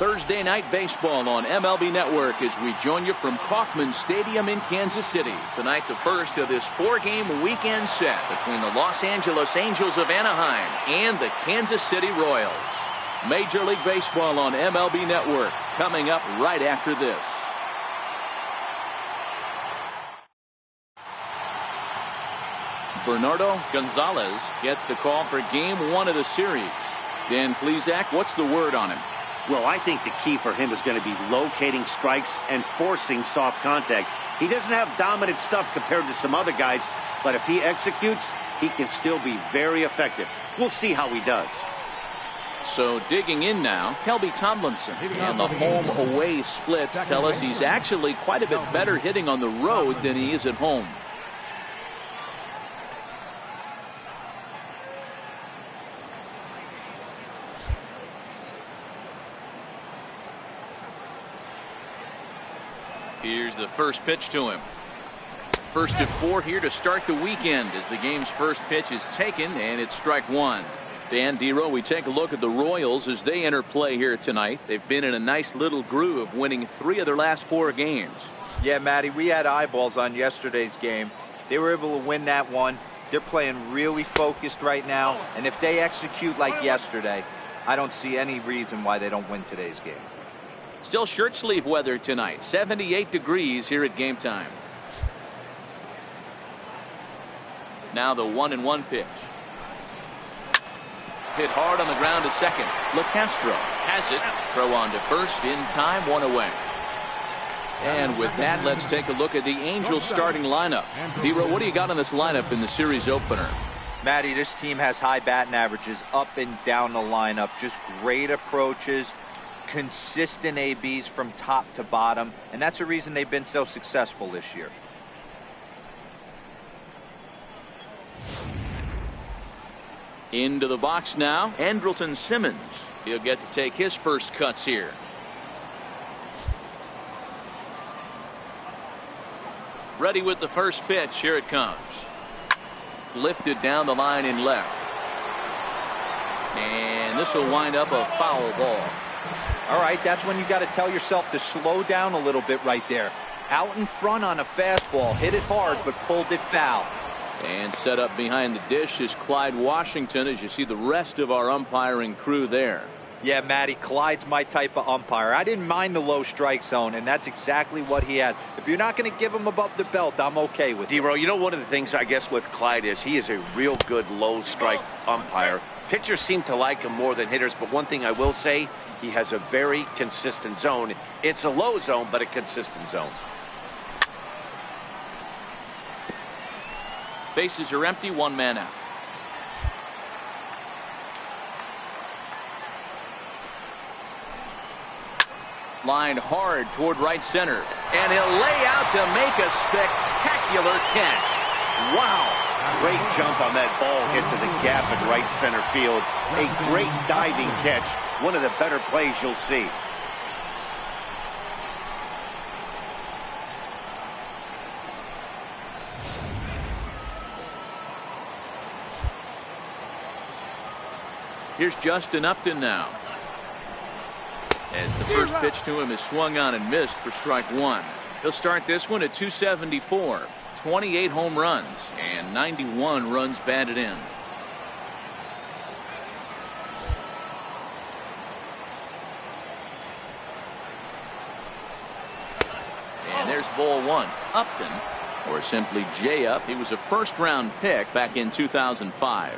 Thursday Night Baseball on MLB Network as we join you from Kauffman Stadium in Kansas City. Tonight, the first of this 4-game weekend set between the Los Angeles Angels of Anaheim and the Kansas City Royals. Major League Baseball on MLB Network coming up right after this. Bernardo Gonzalez gets the call for Game 1 of the series. Dan Plesac, what's the word on him? Well, I think the key for him is going to be locating strikes and forcing soft contact. He doesn't have dominant stuff compared to some other guys, but if he executes, he can still be very effective. We'll see how he does. So digging in now, Kelby Tomlinson. And the home-away splits tell us he's actually quite a bit better hitting on the road than he is at home. Here's the first pitch to him. First at 4 here to start the weekend as the game's first pitch is taken, and it's strike one. Dan Dero, we take a look at the Royals as they enter play here tonight. They've been in a nice little groove, winning 3 of their last 4 games. Yeah, Matty, we had eyeballs on yesterday's game. They were able to win that one. They're playing really focused right now, and if they execute like yesterday, I don't see any reason why they don't win today's game. Still shirt sleeve weather tonight. 78 degrees here at game time. Now the 1-1 pitch. Hit hard on the ground to second. LeCastro has it. Throw on to first in time, 1 away. And with that, let's take a look at the Angels starting lineup. Dero, what do you got on this lineup in the series opener? Matty, this team has high batting averages up and down the lineup. Just great approaches. Consistent ABs from top to bottom, and that's the reason they've been so successful this year. Into the box now, Andrelton Simmons. He'll get to take his first cuts here. Ready with the first pitch. Here it comes. Lifted down the line in left. And this will wind up a foul ball. All right, that's when you got to tell yourself to slow down a little bit right there. Out in front on a fastball, hit it hard, but pulled it foul. And set up behind the dish is Clyde Washington as you see the rest of our umpiring crew there. Yeah, Matty, Clyde's my type of umpire. I didn't mind the low strike zone, and that's exactly what he has. If you're not going to give him above the belt, I'm okay with it. Dero, you know, one of the things I guess with Clyde is he is a real good low strike umpire. Pitchers seem to like him more than hitters, but one thing I will say, he has a very consistent zone. It's a low zone, but a consistent zone. Bases are empty, 1 man out. Lined hard toward right center. And he'll lay out to make a spectacular catch. Wow. Great jump on that ball, hit to the gap in right center field. A great diving catch. One of the better plays you'll see. Here's Justin Upton now. As the first pitch to him is swung on and missed for strike one. He'll start this one at 274. 28 home runs and 91 runs batted in. And there's ball one. Upton, or simply J-Up, he was a first-round pick back in 2005.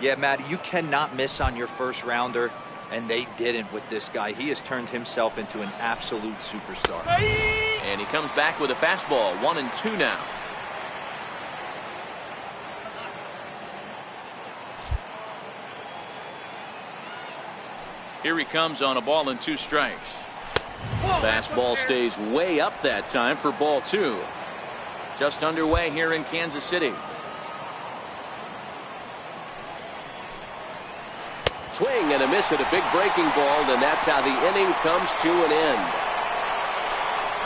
Yeah, Matt, you cannot miss on your first rounder, and they didn't with this guy. He has turned himself into an absolute superstar. And he comes back with a fastball. 1-2 now. Here he comes on a ball and 2 strikes. Fastball stays way up that time for ball 2. Just underway here in Kansas City. Swing and a miss at a big breaking ball, and that's how the inning comes to an end.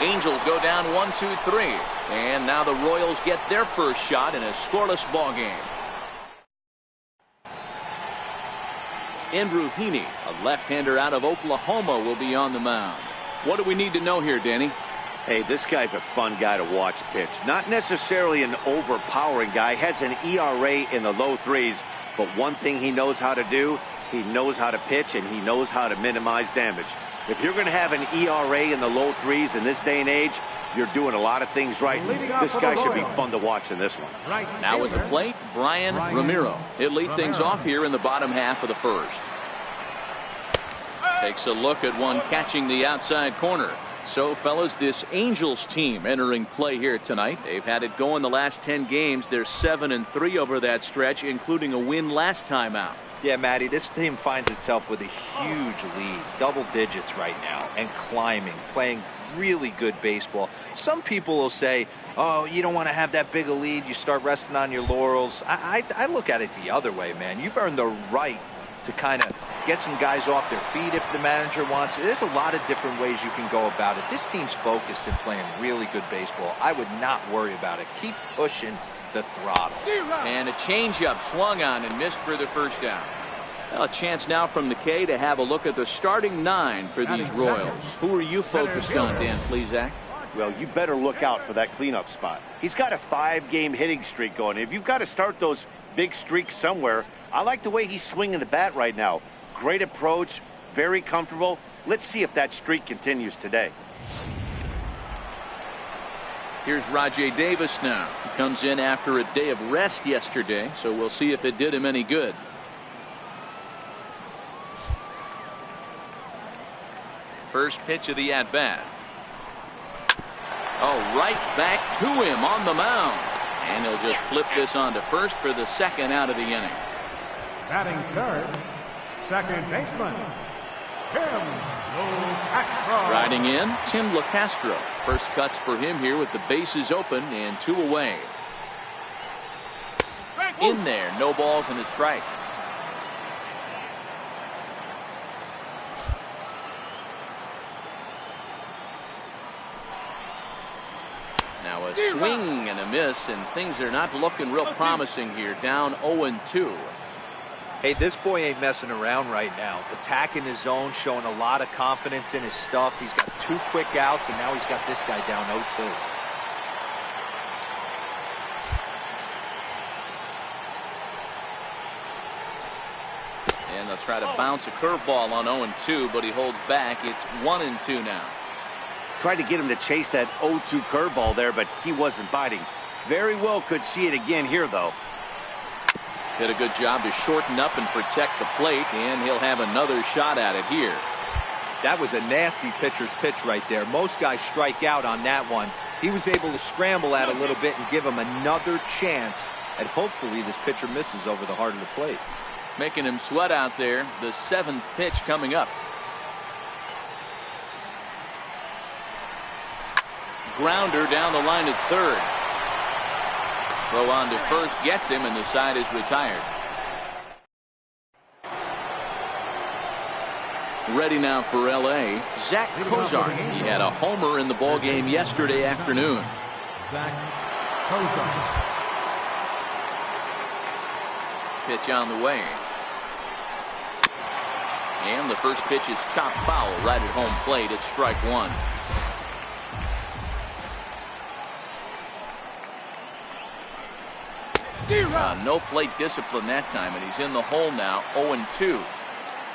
Angels go down 1-2-3, and now the Royals get their first shot in a scoreless ball game. Andrew Heaney, a left-hander out of Oklahoma, will be on the mound. What do we need to know here, Danny? Hey, this guy's a fun guy to watch pitch. Not necessarily an overpowering guy. Has an ERA in the low threes. But one thing he knows how to do, he knows how to pitch, and he knows how to minimize damage. If you're going to have an ERA in the low threes in this day and age, you're doing a lot of things right. This guy should be fun to watch in this one. Now at the plate, Brian Ramiro. He'll lead things off here in the bottom half of the first. Takes a look at one catching the outside corner. So, fellas, this Angels team entering play here tonight. They've had it going the last 10 games. They're 7-3 over that stretch, including a win last time out. Yeah, Matty, this team finds itself with a huge lead, double digits right now, and climbing, playing really good baseball. Some people will say, oh, you don't want to have that big a lead, you start resting on your laurels. I look at it the other way, man. You've earned the right to kind of get some guys off their feet if the manager wants to. There's a lot of different ways you can go about it. This team's focused and playing really good baseball. I would not worry about it. Keep pushing the throttle. And a changeup swung on and missed for the first down. Well, a chance now from the K to have a look at the starting 9 for these Royals. Who are you focused on, Dan Plesac? Well, you better look out for that cleanup spot. He's got a 5-game hitting streak going. If you've got to start those big streaks somewhere, I like the way he's swinging the bat right now. Great approach, very comfortable. Let's see if that streak continues today. Here's Rajay Davis now. He comes in after a day of rest yesterday, so we'll see if it did him any good. First pitch of the at-bat. Oh, right back to him on the mound. And he'll just flip this on to first for the second out of the inning. Batting third, second baseman, Tim LeCastro. Striding in, Tim LeCastro. First cuts for him here with the bases open and 2 away. In there, no balls and a strike. Now a swing and a miss, and things are not looking real promising here. Down 0-2. Hey, this boy ain't messing around right now. Attacking his zone, showing a lot of confidence in his stuff. He's got 2 quick outs, and now he's got this guy down 0-2. And they'll try to bounce a curveball on 0-2, but he holds back. It's 1-2 now. Tried to get him to chase that 0-2 curveball there, but he wasn't biting. Very well could see it again here, though. Did a good job to shorten up and protect the plate, and he'll have another shot at it here. That was a nasty pitcher's pitch right there. Most guys strike out on that one. He was able to scramble at a little bit and give him another chance, and hopefully this pitcher misses over the heart of the plate. Making him sweat out there. The 7th pitch coming up. Grounder down the line at third. Throw on to first gets him, and the side is retired. Ready now for L.A. Zach Kozar. He had a homer in the ballgame yesterday afternoon. Zach Kozar. Pitch on the way. And the first pitch is chopped foul right at home plate. It's strike 1. No plate discipline that time, and he's in the hole now. 0-2.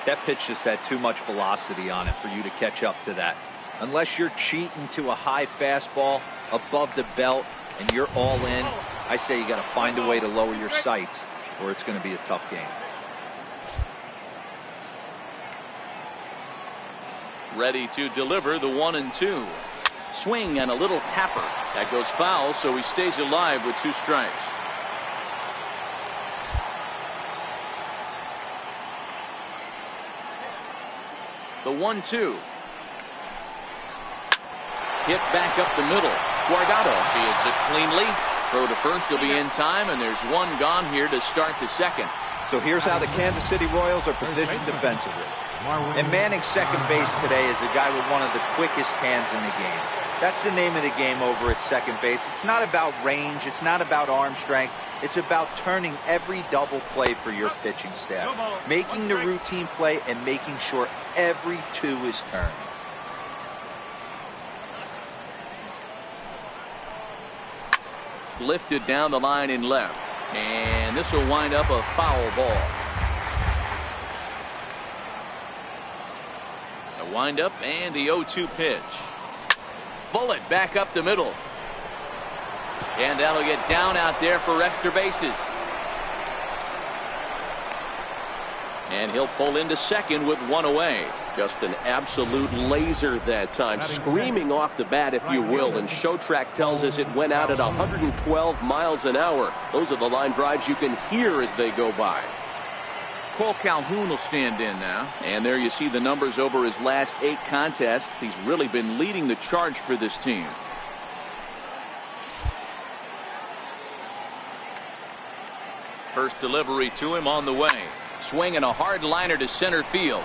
That pitch just had too much velocity on it for you to catch up to that. Unless you're cheating to a high fastball above the belt and you're all in, I say you got to find a way to lower your sights, or it's going to be a tough game. Ready to deliver the 1-2. Swing and a little tapper. That goes foul, so he stays alive with 2 strikes. The 1-2. Hit back up the middle. Guardado fields it cleanly. Throw to first will be in time, and there's 1 gone here to start the second. So here's how the Kansas City Royals are positioned defensively. And manning second base today is a guy with one of the quickest hands in the game. That's the name of the game over at second base. It's not about range. It's not about arm strength. It's about turning every double play for your pitching staff, making the routine play and making sure every two is turned. Lifted down the line in left, and this will wind up a foul ball. The windup and the 0-2 pitch. Bullet back up the middle. And that'll get down out there for extra bases. And he'll pull into second with one away. Just an absolute laser that time, screaming off the bat, if you will. And Show Track tells us it went out at 112 miles an hour. Those are the line drives you can hear as they go by. Cole Calhoun will stand in now. And there you see the numbers over his last 8 contests. He's really been leading the charge for this team. First delivery to him on the way. Swinging a hard liner to center field.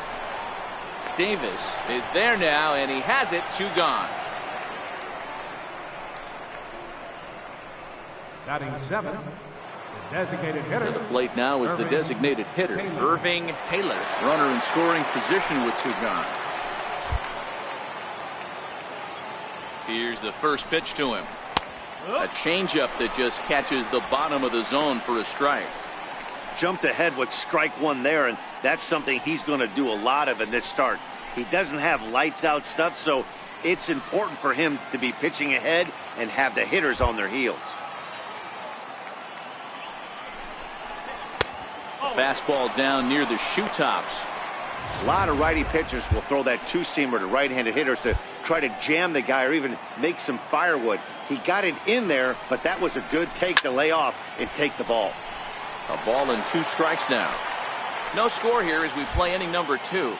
Davis is there now, and he has it. 2 gone. Batting 7, the designated hitter. To the plate now is the designated hitter, Irving Taylor. Runner in scoring position with 2 gone. Here's the first pitch to him. A changeup that just catches the bottom of the zone for a strike. Jumped ahead with strike 1 there, and that's something he's going to do a lot of in this start. He doesn't have lights out stuff, so it's important for him to be pitching ahead and have the hitters on their heels. Fastball down near the shoe tops. A lot of righty pitchers will throw that 2-seamer to right-handed hitters to try to jam the guy or even make some firewood. He got it in there, but that was a good take to lay off and take the ball. A ball and 2 strikes now. No score here as we play inning number 2.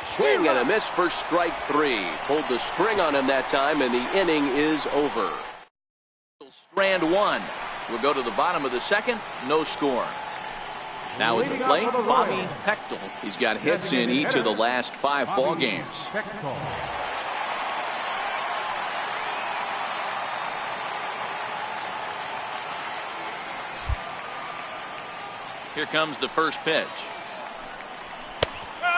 Swing and a miss for strike 3. Pulled the string on him that time, and the inning is over. Strand 1. We'll go to the bottom of the second. No score. Now at the plate, Bobby Pechtel. He's got hits in each of the last 5 ball games. Here comes the first pitch.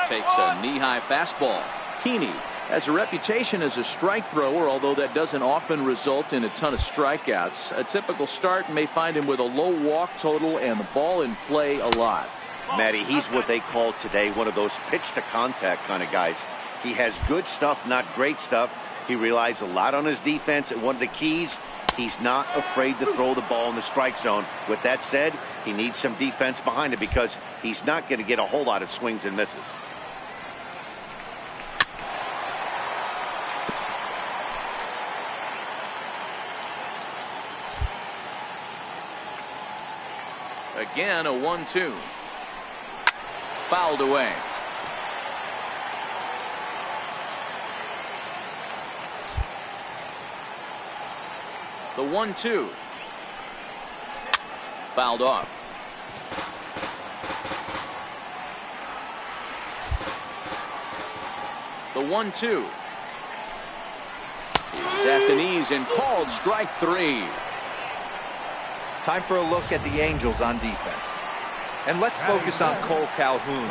Takes a knee-high fastball. Keeney has a reputation as a strike thrower, although that doesn't often result in a ton of strikeouts. A typical start may find him with a low walk total and the ball in play a lot. Matty, he's what they call today one of those pitch-to-contact kind of guys. He has good stuff, not great stuff. He relies a lot on his defense, and one of the keys, he's not afraid to throw the ball in the strike zone. With that said, he needs some defense behind it because he's not going to get a whole lot of swings and misses. Again, a 1-2. Fouled away. The 1-2. Fouled off. The 1-2. He's at the knees and called strike 3. Time for a look at the Angels on defense. And let's focus on Cole Calhoun.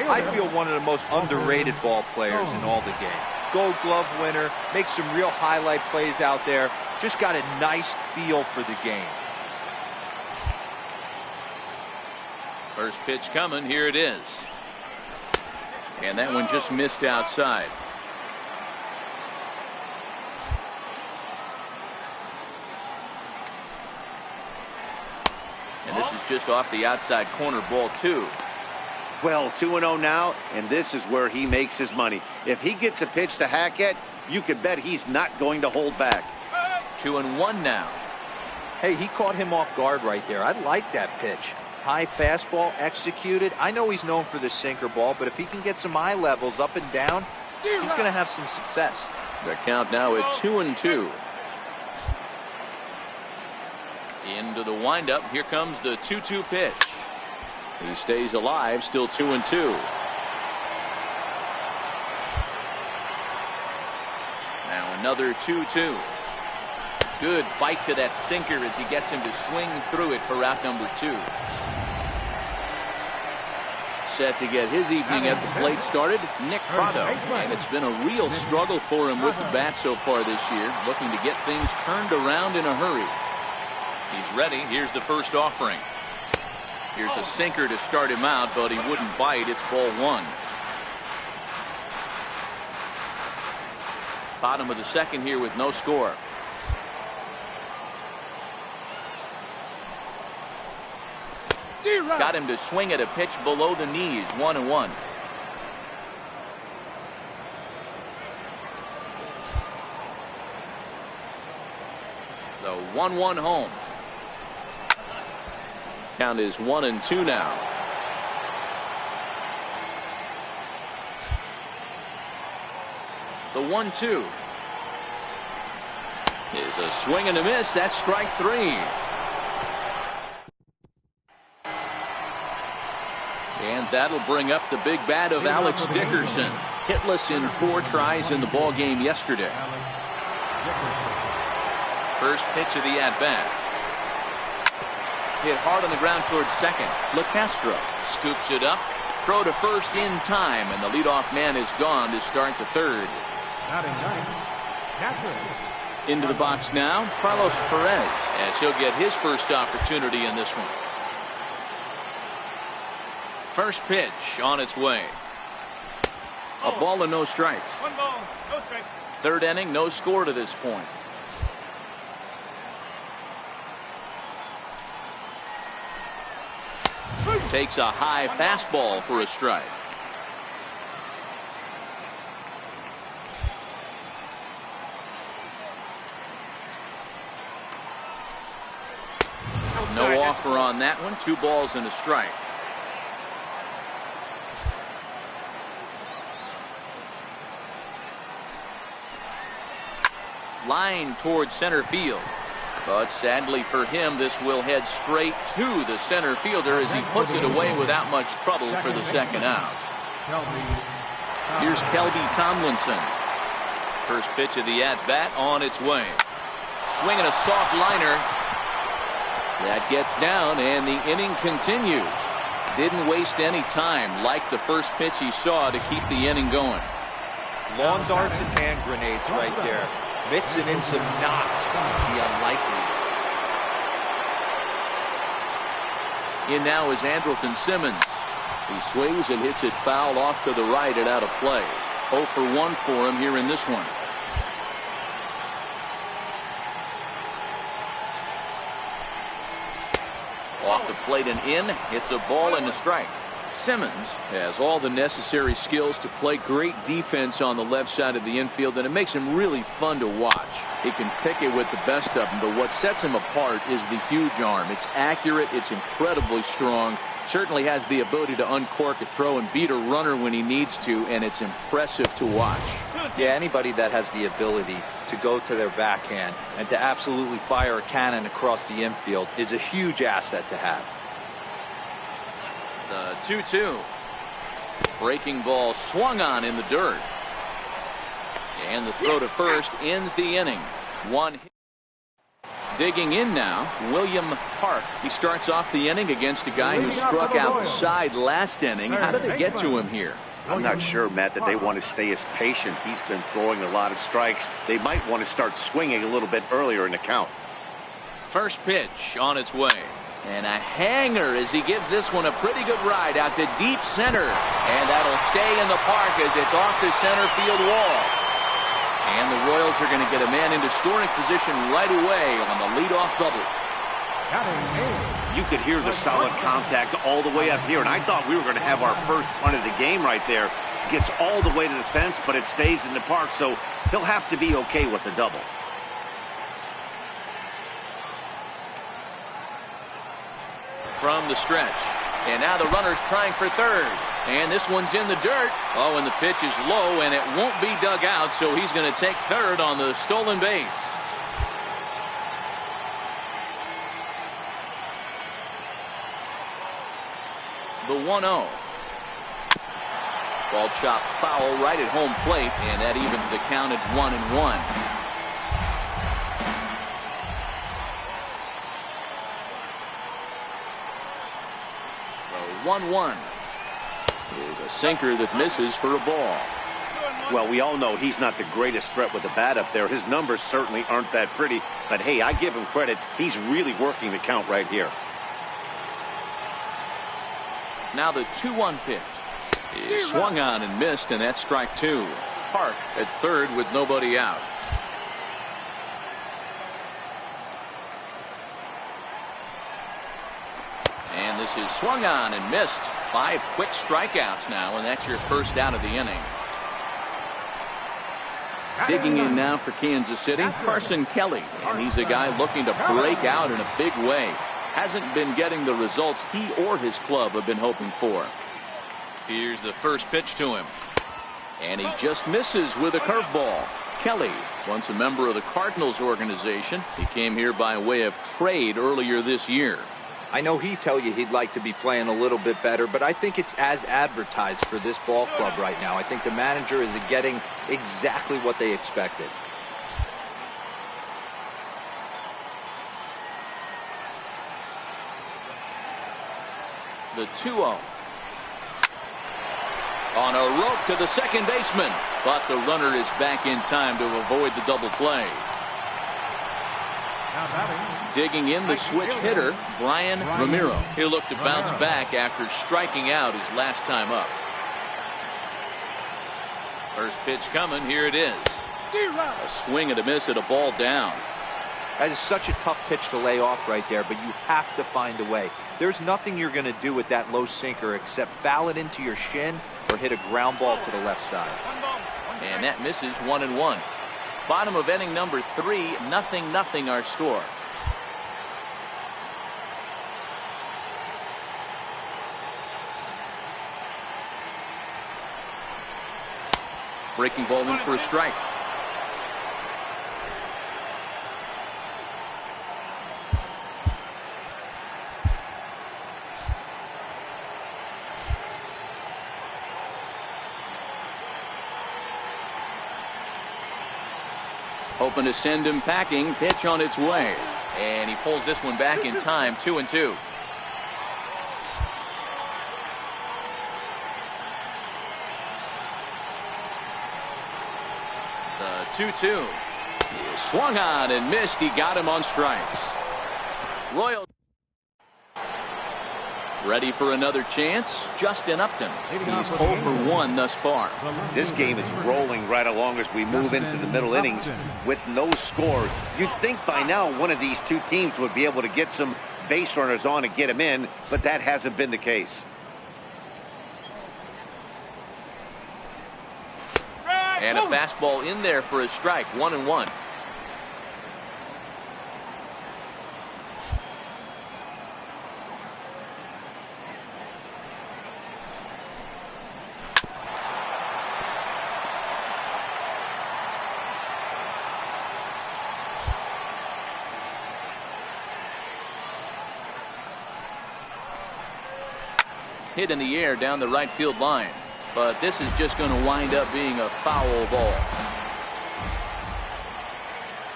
I feel one of the most underrated ball players in all the game. Gold Glove winner, makes some real highlight plays out there. Just got a nice feel for the game. First pitch coming. Here it is. And that one just missed outside. And this is just off the outside corner, ball 2. Well, 2-0 now, and this is where he makes his money. If he gets a pitch to hack at, you can bet he's not going to hold back. 2-1 now. Hey, he caught him off guard right there. I like that pitch. High fastball executed. I know he's known for the sinker ball, but if he can get some eye levels up and down, he's going to have some success. The count now at 2-2. Into the windup. Here comes the 2-2 pitch. He stays alive, still 2-2. Another 2-2. Good bite to that sinker as he gets him to swing through it for out number 2. Set to get his evening at the plate started, Nick Prado. And it's been a real struggle for him with the bat so far this year, looking to get things turned around in a hurry. He's ready. Here's the first offering. Here's a sinker to start him out, but he wouldn't bite. It's ball 1. Bottom of the second here with no score. Got him to swing at a pitch below the knees. 1-1. The 1-1 home. Count is 1-2 now. The 1-2 is a swing and a miss. That's strike 3. And that'll bring up the big bat of Alex Dickerson. Hitless in 4 tries in the ball game yesterday. First pitch of the at-bat. Hit hard on the ground towards second. LeCastro scoops it up. Throw to first in time, and the leadoff man is gone to start the third. Into the box now, Carlos Perez, as he'll get his first opportunity in this one. First pitch on its way. A ball and no strikes. 1 ball, no strike. Third inning, no score to this point. Takes a high fastball for a strike. No offer on that one. 2 balls and a strike. Line towards center field. But sadly for him, this will head straight to the center fielder as he puts it away without much trouble for the second out. Here's Kelby Tomlinson. First pitch of the at-bat on its way. Swinging a soft liner. That gets down, and the inning continues. Didn't waste any time, like the first pitch he saw, to keep the inning going. Lawn darts and hand grenades right there. Mixing in some knocks, the unlikely. In now is Andrelton Simmons. He swings and hits it foul off to the right and out of play. 0 for 1 for him here in this one. Off the plate and in. It's a ball and a strike. Simmons has all the necessary skills to play great defense on the left side of the infield, and it makes him really fun to watch. He can pick it with the best of them, but what sets him apart is the huge arm. It's accurate, it's incredibly strong, certainly has the ability to uncork a throw and beat a runner when he needs to, and it's impressive to watch. Yeah, anybody that has the ability to go to their backhand and to absolutely fire a cannon across the infield is a huge asset to have. The 2-2. Breaking ball swung on in the dirt. And the throw to first ends the inning. 1 hit. Digging in now, William Park. He starts off the inning against a guy who struck outside last inning. How did they get to him here? I'm not sure, Matt, that they want to stay as patient. He's been throwing a lot of strikes. They might want to start swinging a little bit earlier in the count. First pitch on its way. And a hanger as he gives this one a pretty good ride out to deep center. And that'll stay in the park as it's off the center field wall. And the Royals are going to get a man into scoring position right away on the leadoff double. You could hear the solid contact all the way up here, and I thought we were going to have our first run of the game right there. Gets all the way to the fence, but it stays in the park, so he'll have to be okay with the double. From the stretch. And now the runner's trying for third. And this one's in the dirt. Oh, and the pitch is low, and it won't be dug out, so he's going to take third on the stolen base. The 1-0. Ball chopped foul right at home plate, and that evens the count at 1-1. 1-1. Here's a sinker that misses for a ball. Well, we all know he's not the greatest threat with the bat up there. His numbers certainly aren't that pretty. But, hey, I give him credit. He's really working the count right here. Now the 2-1 pitch. He swung on and missed, and that's strike two. Park at third with nobody out. And this is swung on and missed. 5 quick strikeouts now, and that's your first out of the inning. Digging in now for Kansas City, Carson Kelly. And he's a guy looking to break out in a big way. Hasn't been getting the results he or his club have been hoping for. Here's the first pitch to him. And he just misses with a curveball. Kelly, once a member of the Cardinals organization. He came here by way of trade earlier this year. I know he'd tell you he'd like to be playing a little bit better, but I think it's as advertised for this ball club right now. I think the manager is getting exactly what they expected. The 2-0. On a rope to the second baseman, but the runner is back in time to avoid the double play. Digging in the switch hitter, Brian Ramiro. He'll look to bounce back after striking out his last time up. First pitch coming. Here it is. A swing and a miss at a ball down. That is such a tough pitch to lay off right there, but you have to find a way. There's nothing you're going to do with that low sinker except foul it into your shin or hit a ground ball to the left side. And that misses. 1-1. Bottom of inning number 3, 0-0 our score. Breaking ball in for a strike. Hoping to send him packing. Pitch on its way. And he pulls this one back in time. 2-2. The 2-2. He swung on and missed. He got him on strikes. Royal ready for another chance. Justin Upton. He's 0 for 1 thus far. This game is rolling right along as we move into the middle innings with no score. You'd think by now one of these two teams would be able to get some base runners on and get them in, but that hasn't been the case. And a fastball in there for a strike. 1-1. Hit in the air down the right field line. But this is just going to wind up being a foul ball.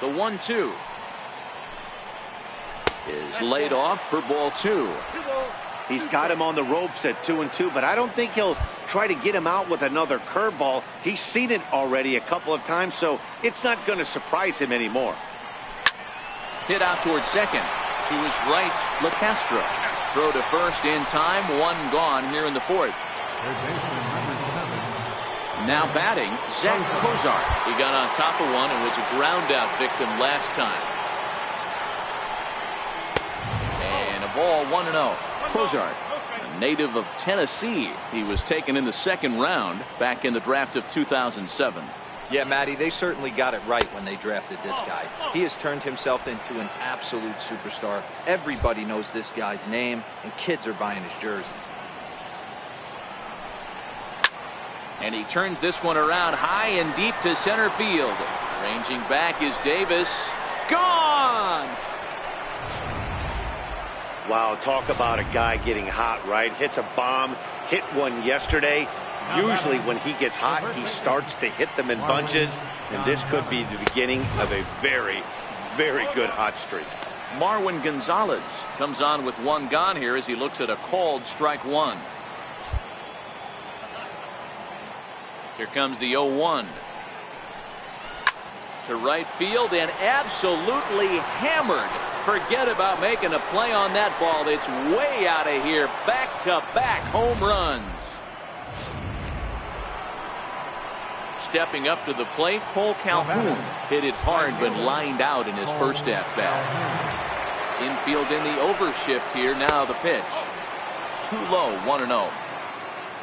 The 1-2 is laid off for ball 2. He's got him on the ropes at 2-2, but I don't think he'll try to get him out with another curveball. He's seen it already a couple of times, so it's not going to surprise him anymore. Hit out towards second. To his right, LeCastro. Throw to first in time. 1 gone here in the 4th. Now batting, Zach Kozar. He got on top of one and was a ground out victim last time. And a ball. 1-0. Kozar, a native of Tennessee. He was taken in the 2nd round back in the draft of 2007. Yeah, Matty, they certainly got it right when they drafted this guy. He has turned himself into an absolute superstar. Everybody knows this guy's name, and kids are buying his jerseys. And he turns this one around high and deep to center field. Ranging back is Davis. Gone! Wow, talk about a guy getting hot, right? Hits a bomb, hit one yesterday. Usually when he gets hot, he starts to hit them in bunches, and this could be the beginning of a very, very good hot streak. Marwin Gonzalez Comes on with one gone here as he looks at a called strike one. Here comes the 0-1. To right field and absolutely hammered. Forget about making a play on that ball. It's way out of here. Back-to-back home runs. Stepping up to the plate, Cole Calhoun hit it hard but lined out in his first at-bat. Infield in the overshift here. Now the pitch. Too low, 1-0.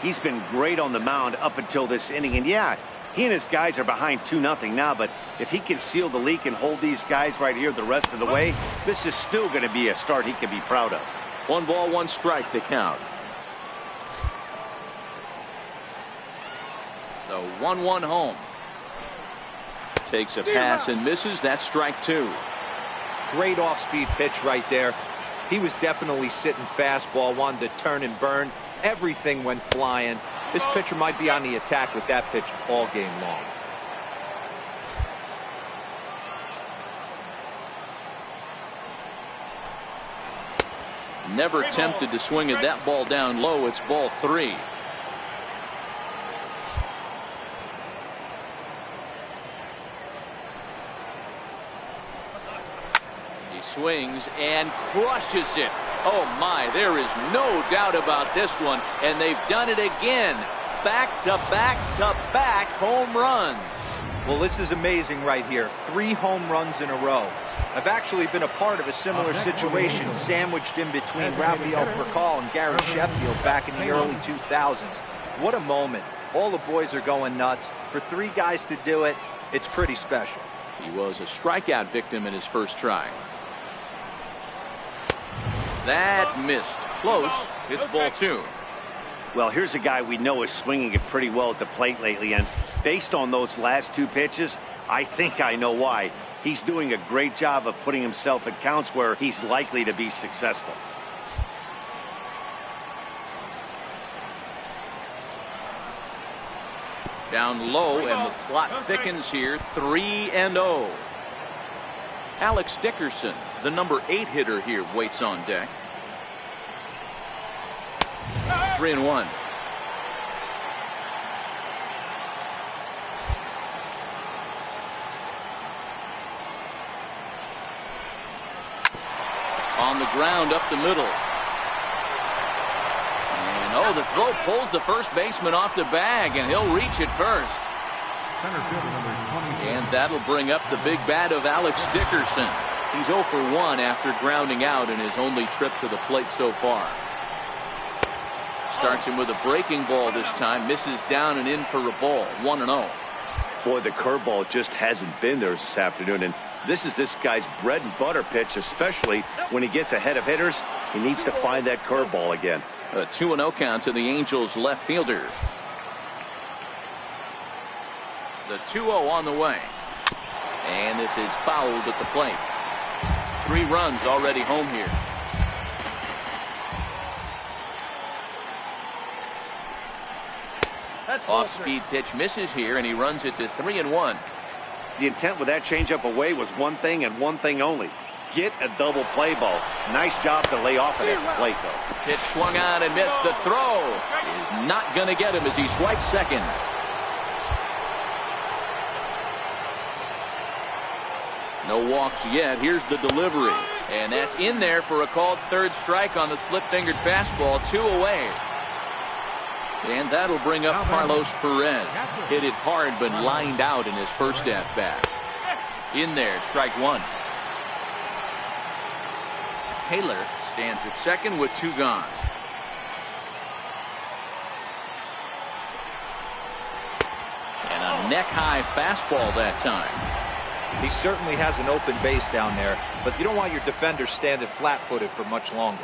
He's been great on the mound up until this inning. And yeah, he and his guys are behind 2-0 now. But if he can seal the leak and hold these guys right here the rest of the way, this is still going to be a start he can be proud of. 1 ball, 1 strike to count. The 1-1 home. Takes a pass and misses. That's strike 2. Great off-speed pitch right there. He was definitely sitting fastball, wanted to turn and burn. Everything went flying. This pitcher might be on the attack with that pitch all game long. Never tempted to swing at that ball down low. It's ball 3. Swings and crushes it. Oh my, there is no doubt about this one, and they've done it again. Back-to-back-to-back home runs. Well, this is amazing right here. 3 home runs in a row. I've actually been a part of a similar situation sandwiched in between Rafael Furcal and Gary Sheffield back in the early 2000s. What a moment. All the boys are going nuts. For 3 guys to do it, it's pretty special. He was a strikeout victim in his first try. That missed. Close. It's ball 2. Well, here's a guy we know is swinging it pretty well at the plate lately, and based on those last 2 pitches, I think I know why. He's doing a great job of putting himself in counts where he's likely to be successful. Down low, and the plot thickens here. 3-0. Alex Dickerson, the number 8 hitter here, waits on deck. 3-1. On the ground up the middle. And oh, the throw pulls the first baseman off the bag, and he'll reach it first. And that'll bring up the big bat of Alex Dickerson. He's 0 for 1 after grounding out in his only trip to the plate so far. Starts him with a breaking ball this time. Misses down and in for a ball. 1-0. Boy, the curveball just hasn't been there this afternoon. And this is this guy's bread and butter pitch, especially when he gets ahead of hitters. He needs to find that curveball again. A 2-0 count to the Angels left fielder. The 2-0 on the way. And this is fouled at the plate. 3 runs already home here. Off-speed pitch misses here, and he runs it to 3-1. The intent with that changeup away was one thing and one thing only. Get a double play ball. Nice job to lay off it at the plate, though. Pitch swung on and missed. The throw is not going to get him as he swipes second. No walks yet. Here's the delivery. And that's in there for a called third strike on the split-fingered fastball. 2 away. And that'll bring up Carlos Perez. Hit it hard but lined out in his first at-bat. In there, strike 1. Taylor stands at second with 2 gone. And a neck-high fastball that time. He certainly has an open base down there, but you don't want your defender standing flat-footed for much longer.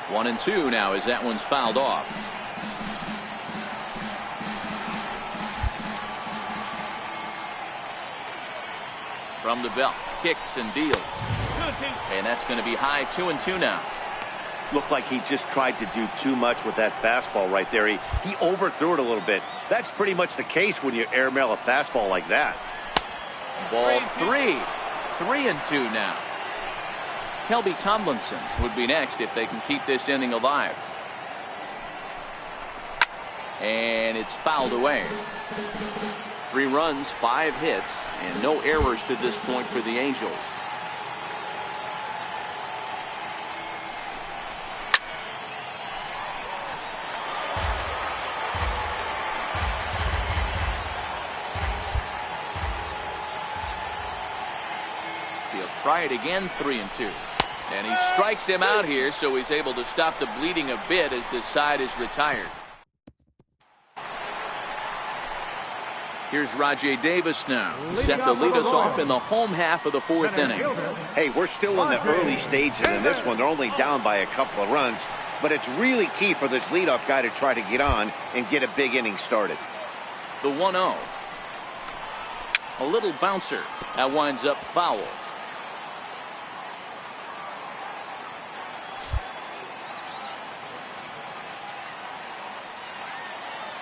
1-2 now as that one's fouled off. From the belt, kicks and deals. And that's going to be high. 2-2 now. Looked like he just tried to do too much with that fastball right there. He overthrew it a little bit. That's pretty much the case when you airmail a fastball like that. Ball 3. 3-2 now. Kelby Tomlinson would be next if they can keep this inning alive. And it's fouled away. 3 runs, 5 hits, and no errors to this point for the Angels. He'll try it again, 3-2. And he strikes him out here, so he's able to stop the bleeding a bit as this side is retired. Here's Rajay Davis now, set to lead us off in the home half of the 4th inning. Hey, we're still in the early stages in this one. They're only down by a couple of runs, but it's really key for this leadoff guy to try to get on and get a big inning started. The 1-0. A little bouncer. That winds up foul.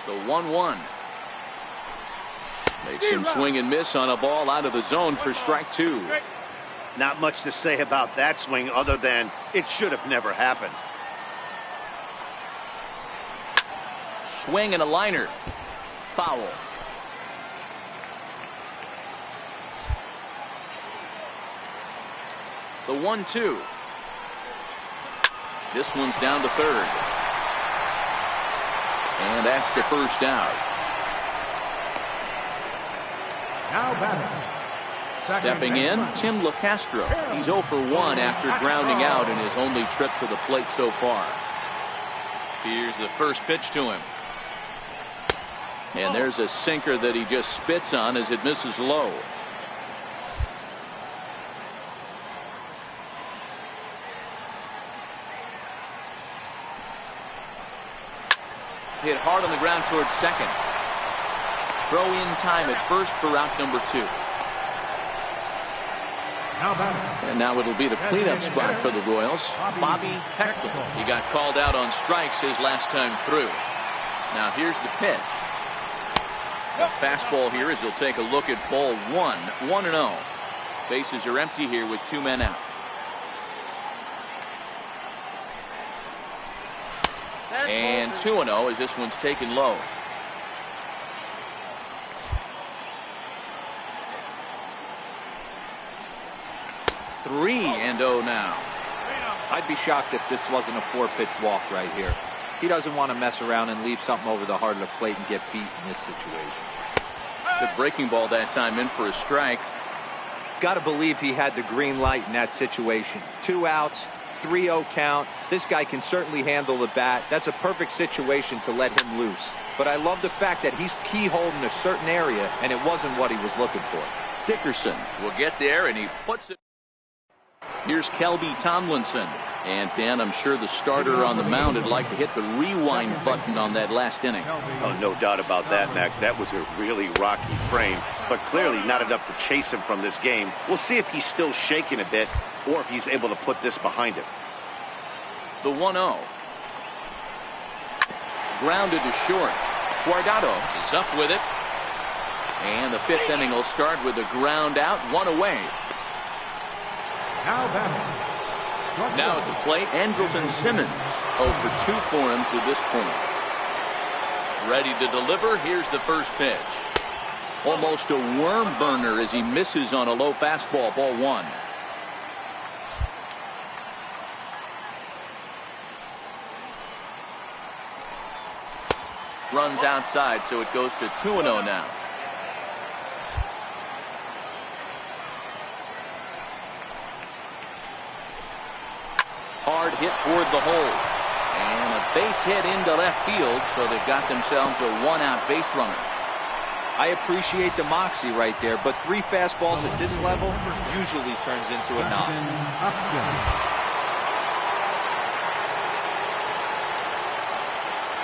The 1-1. Makes him swing and miss on a ball out of the zone for strike 2. Not much to say about that swing other than it should have never happened. Swing and a liner. Foul. The 1-2. This one's down to third. And that's the first out. Now batting. Stepping in, Tim LaCastro. He's 0 for 1 after grounding out in his only trip to the plate so far. Here's the first pitch to him. And there's a sinker that he just spits on as it misses low. Hit hard on the ground towards second. Throw in time at first for out number 2. And now it'll be the cleanup spot for the Royals. Bobby Hector. He got called out on strikes his last time through. Now here's the pitch. A fastball here as he'll take a look at ball 1. 1-0. Bases are empty here with 2 men out. And 2-0 as this one's taken low. Three and 0 now. I'd be shocked if this wasn't a 4-pitch walk right here. He doesn't want to mess around and leave something over the heart of the plate and get beat in this situation. Good breaking ball that time in for a strike. Got to believe he had the green light in that situation. 2 outs, 3-0 count. This guy can certainly handle the bat. That's a perfect situation to let him loose. But I love the fact that he's keyholed in a certain area, and it wasn't what he was looking for. Dickerson will get there, and he puts it. Here's Kelby Tomlinson. And, Dan, I'm sure the starter on the mound would like to hit the rewind button on that last inning. Oh, no doubt about that, Mac. That was a really rocky frame, but clearly not enough to chase him from this game. We'll see if he's still shaking a bit or if he's able to put this behind him. The 1-0. Grounded to short. Guardado is up with it. And the 5th inning will start with a ground out, 1 away. Now batting. Now at the plate, Andrelton Simmons. 0 for 2 for him to this point. Ready to deliver. Here's the first pitch. Almost a worm burner as he misses on a low fastball. Ball 1. Runs outside, so it goes to 2-0 now. Hard hit toward the hole. And a base hit into left field, so they've got themselves a 1-out base runner. I appreciate the moxie right there, but 3 fastballs at this level usually turns into a knock.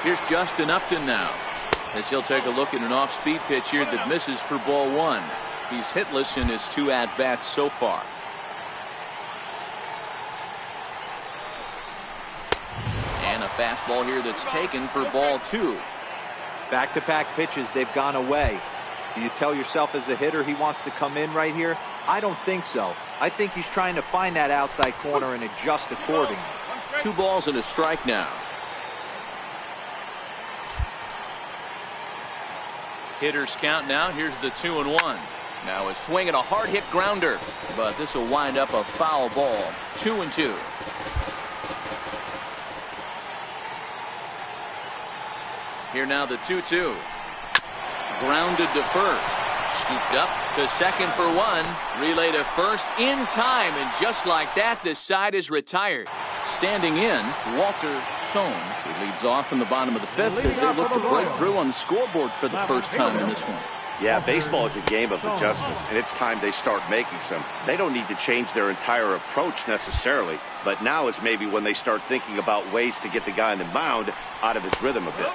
Here's Justin Upton now, as he'll take a look at an off-speed pitch here that misses for ball 1. He's hitless in his 2 at-bats so far. And a fastball here that's taken for ball 2. Back-to-back pitches, they've gone away. Do you tell yourself as a hitter he wants to come in right here? I don't think so. I think he's trying to find that outside corner and adjust accordingly. 2 balls and a strike now. Hitters count now. Here's the 2-1. Now a swing and a hard hit grounder, but this will wind up a foul ball. 2-2. Here now the 2-2. Grounded to first. Scooped up to second for 1. Relay to first in time, and just like that, the side is retired. Standing in, Walter Sohn. He leads off in the bottom of the 5th as they look to break through on the scoreboard for the first time in this one. Yeah, baseball is a game of adjustments, and it's time they start making some. They don't need to change their entire approach necessarily, but now is maybe when they start thinking about ways to get the guy on the mound out of his rhythm a bit.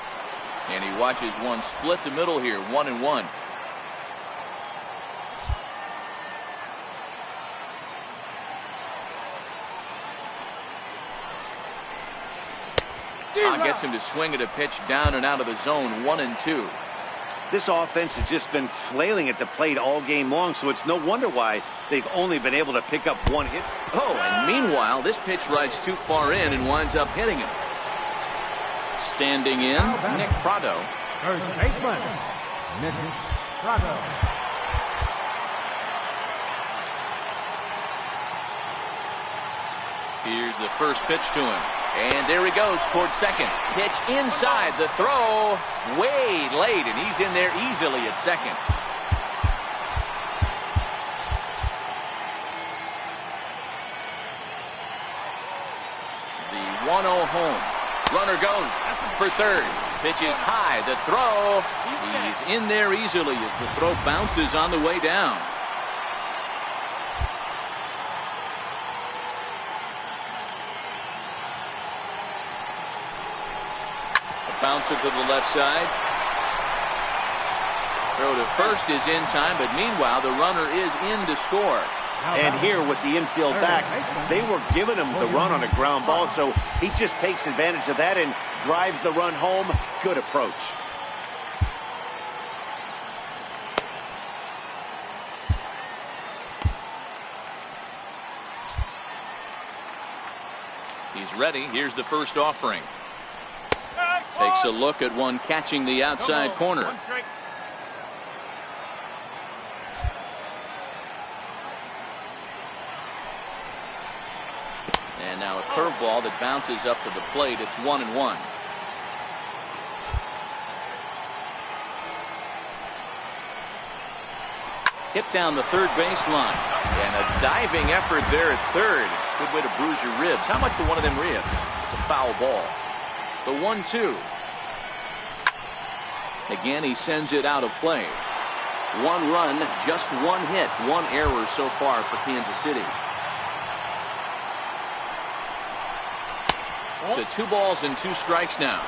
And he watches one split the middle here, 1-1. Gets him to swing at a pitch down and out of the zone, 1-2. This offense has just been flailing at the plate all game long, so it's no wonder why they've only been able to pick up 1 hit. Oh, and meanwhile, this pitch rides too far in and winds up hitting him. Standing in, Nick Prado. First baseman, Nick Prado. Here's the first pitch to him. And there he goes towards second. Pitch inside. The throw way late, and he's in there easily at second. The 1-0 home. Runner goes for third. Pitch is high. The throw. He's in there easily as the throw bounces on the way down. Bouncer to the left side. Throw to first is in time, but meanwhile the runner is in to score. And here with the infield back, they were giving him the run on a ground ball, so he just takes advantage of that and drives the run home. Good approach. He's ready. Here's the first offering. Takes a look at one catching the outside corner. And now a curveball that bounces up to the plate. It's 1-1. Hit down the third baseline. And a diving effort there at third. Good way to bruise your ribs. How much for one of them ribs? It's a foul ball. The 1-2. Again, he sends it out of play. 1 run, just 1 hit, 1 error so far for Kansas City. So 2 balls and 2 strikes now.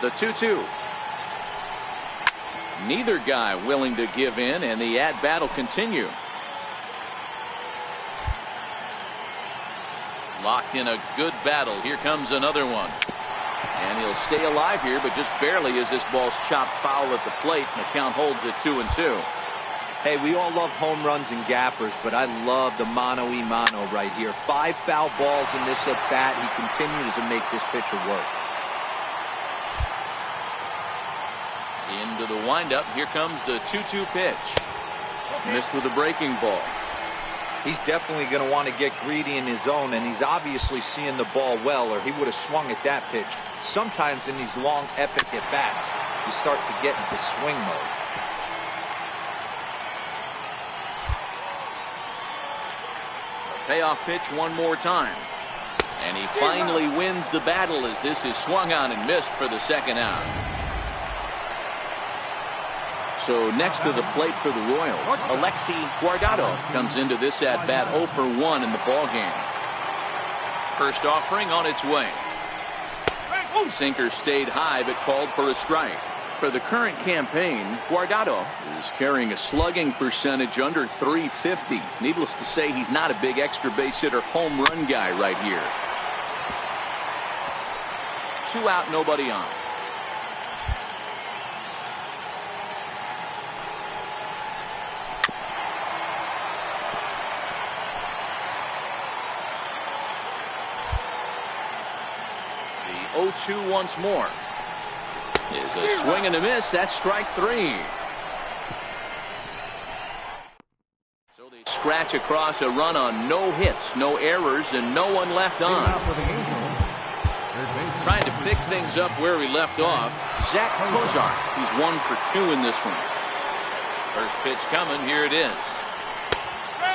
The 2-2. Neither guy willing to give in, and the at-bat will continue. Locked in a good battle. Here comes another one. And he'll stay alive here, but just barely as this ball's chopped foul at the plate, and the count holds at 2-2. Hey, we all love home runs and gappers, but I love the mano-y-mano right here. 5 foul balls in this at-bat. He continues to make this pitcher work. Into the windup. Here comes the 2-2 pitch. Missed with a breaking ball. He's definitely going to want to get greedy in his zone, and he's obviously seeing the ball well, or he would have swung at that pitch. Sometimes in these long, epic at-bats, you start to get into swing mode. Payoff pitch one more time. And he finally wins the battle as this is swung on and missed for the second out. So next to the plate for the Royals, Alexi Guardado comes into this at-bat 0 for 1 in the ballgame. First offering on its way. Sinker stayed high but called for a strike. For the current campaign, Guardado is carrying a slugging percentage under .350. Needless to say, he's not a big extra base hitter home run guy right here. 2 out, nobody on. The 0-2 once more. Is a swing and a miss. That's strike 3. So they scratch across a run on no hits, no errors, and no one left on. Trying to pick things up where he left off, Zach Kozar. He's 1 for 2 in this one. First pitch coming. Here it is.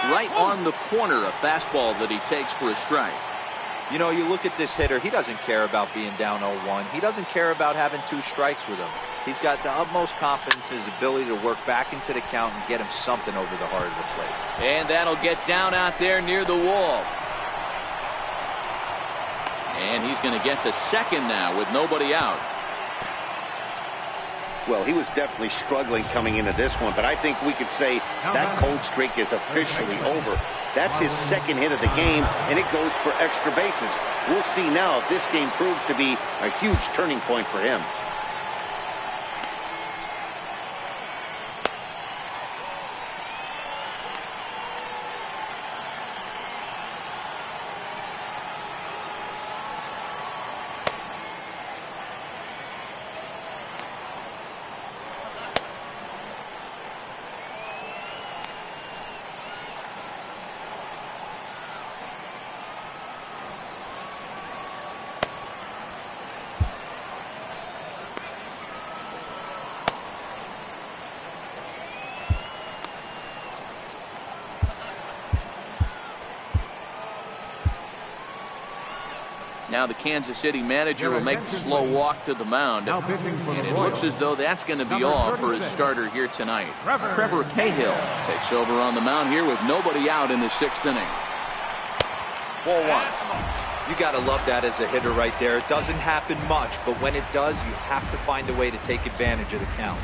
Right on the corner, a fastball that he takes for a strike. You know, you look at this hitter, he doesn't care about being down 0-1. He doesn't care about having 2 strikes with him. He's got the utmost confidence in his ability to work back into the count and get him something over the heart of the plate. And that'll get down out there near the wall. And he's going to get to second now with nobody out. Well, he was definitely struggling coming into this one, but I think we could say that cold streak is officially over. That's his second hit of the game, and it goes for extra bases. We'll see now if this game proves to be a huge turning point for him. Now the Kansas City manager will make the slow walk to the mound. And it looks as though that's going to be all for his starter here tonight. Trevor Cahill takes over on the mound here with nobody out in the 6th inning. 4-1. You got to love that as a hitter right there. It doesn't happen much, but when it does, you have to find a way to take advantage of the count.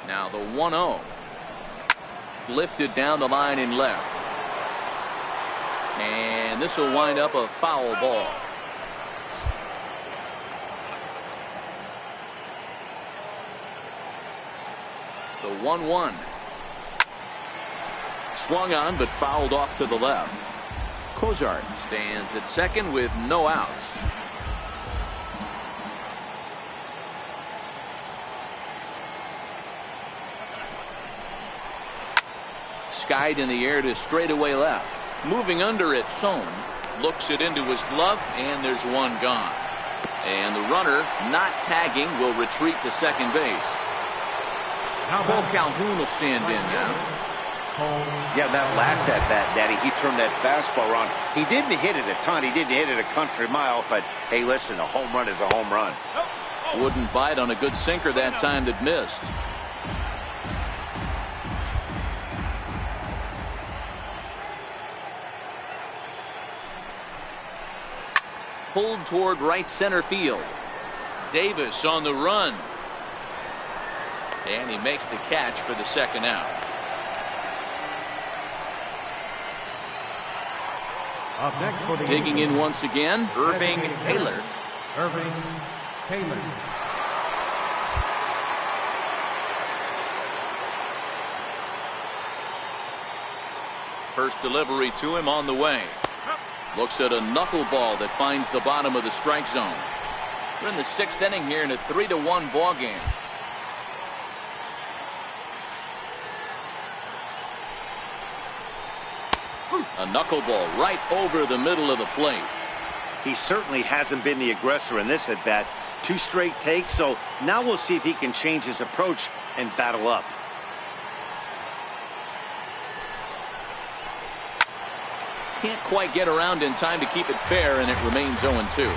Now the 1-0. Lifted down the line in left. And this will wind up a foul ball. The 1-1. Swung on but fouled off to the left. Kozar stands at second with no outs. Skied in the air to straightaway left. Moving under it, Sohn looks it into his glove, and there's one gone. And the runner, not tagging, will retreat to second base. Paul Calhoun will stand in now. Yeah, that last at-bat, Daddy, he turned that fastball around. He didn't hit it a ton. He didn't hit it a country mile, but, hey, listen, a home run is a home run. Wouldn't bite on a good sinker that time that missed. Pulled toward right center field. Davis on the run. And he makes the catch for the second out. Up next for the Digging in once again, Irving Taylor. Irving Taylor. First delivery to him on the way. Looks at a knuckleball that finds the bottom of the strike zone. We're in the 6th inning here in a 3-1 ball game. A knuckleball right over the middle of the plate. He certainly hasn't been the aggressor in this at bat. 2 straight takes, so now we'll see if he can change his approach and battle up. Can't quite get around in time to keep it fair, and it remains 0-2.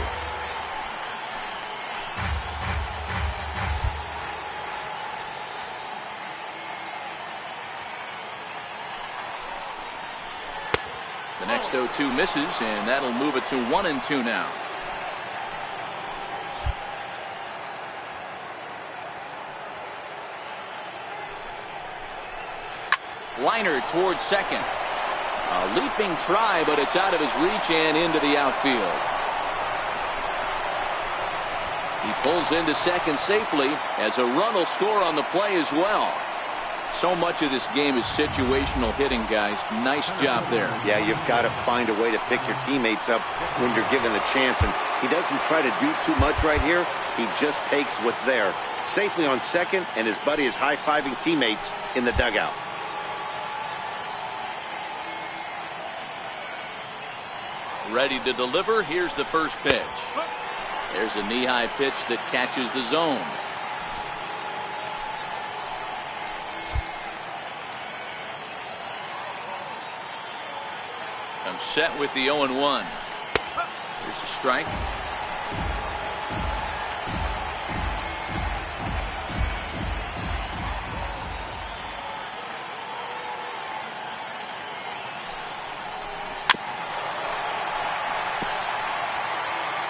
The next 0-2 misses, and that'll move it to 1-2 now. Liner towards second. A leaping try, but it's out of his reach and into the outfield. He pulls into second safely as a run will score on the play as well. So much of this game is situational hitting, guys. Nice job there. Yeah, you've got to find a way to pick your teammates up when you're given the chance. And he doesn't try to do too much right here. He just takes what's there. Safely on second, and his buddy is high-fiving teammates in the dugout. Ready to deliver. Here's the first pitch. There's a knee-high pitch that catches the zone. I'm set with the 0-1. Here's a strike.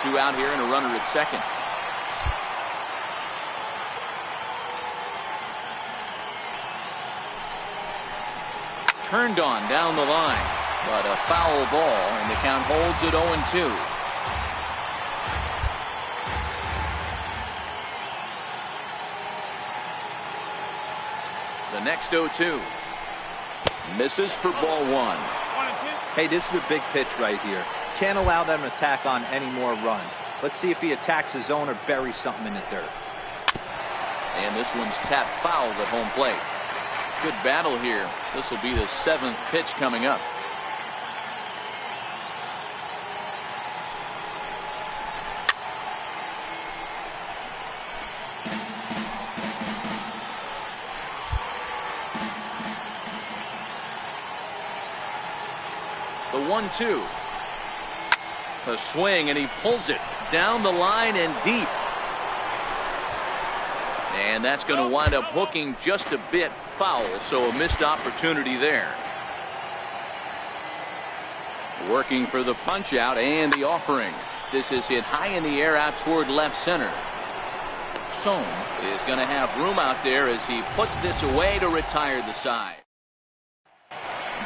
Two out here and a runner at second. Turned on down the line. But a foul ball, and the count holds at 0-2. The next 0-2. Misses for ball one. Hey, this is a big pitch right here. Can't allow them to tack on any more runs. Let's see if he attacks his zone or buries something in the dirt. And this one's tapped foul at home plate. Good battle here. This will be the 7th pitch coming up. The 1-2. A swing, and he pulls it down the line and deep. And that's going to wind up hooking just a bit foul, so a missed opportunity there. Working for the punch out and the offering. This is hit high in the air out toward left center. Sohm is going to have room out there as he puts this away to retire the side.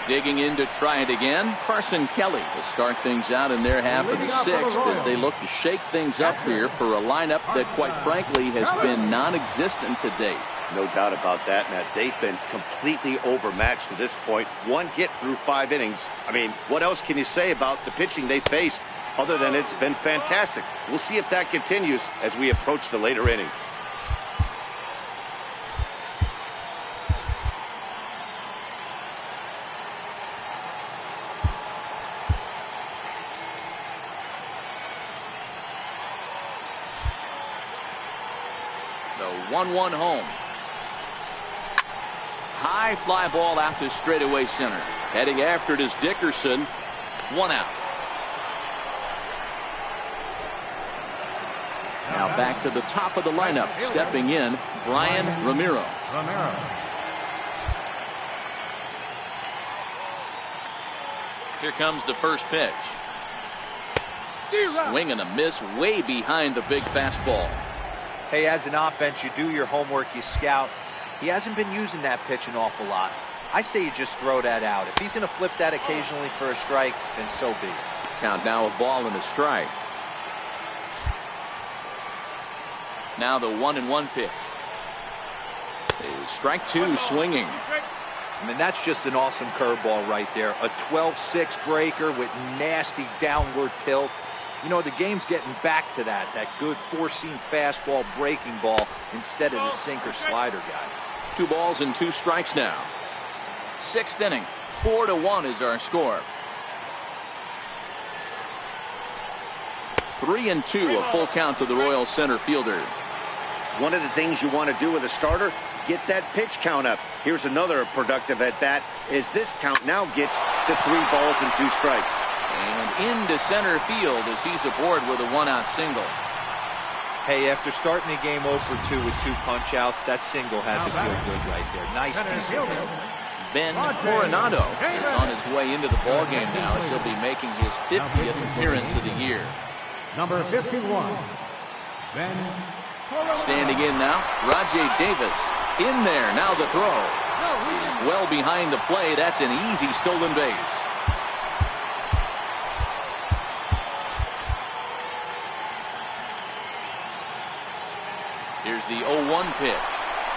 Digging in to try it again, Carson Kelly will start things out in their half of the 6th as they look to shake things up here for a lineup that, quite frankly, has been non-existent to date. No doubt about that, Matt. They've been completely overmatched to this point. One hit through 5 innings. I mean, what else can you say about the pitching they faced other than it's been fantastic? We'll see if that continues as we approach the later inning. The 1-1 home. High fly ball out to straightaway center. Heading after it is Dickerson. 1 out. Now back to the top of the lineup. Stepping in, Brian Ramiro. Here comes the first pitch. Swing and a miss way behind the big fastball. Hey, as an offense, you do your homework, you scout. He hasn't been using that pitch an awful lot. I say you just throw that out. If he's going to flip that occasionally for a strike, then so be it. Count now a ball and a strike. Now the 1-1 pitch. Strike 2 swinging. I mean, that's just an awesome curveball right there. A 12-6 breaker with nasty downward tilt. You know, the game's getting back to that good four-seam fastball breaking ball instead of the sinker slider guy. 2 balls and 2 strikes now. 6th inning. 4-1 is our score. 3-2, a full count to the Royal center fielder. One of the things you want to do with a starter, get that pitch count up. Here's another productive at bat as this count now gets to 3 balls and 2 strikes. And into center field as he's aboard with a 1-out single. Hey, after starting the game 0-2 with 2 punch-outs, that single had to feel good right there. Nice piece of hit. Ben Coronado is on his way into the ballgame now as he'll be making his 50th appearance of the year. Number 51, Ben. Standing in now, Rajay Davis. In there, now the throw. It is well behind the play. That's an easy stolen base. Here's the 0-1 pitch.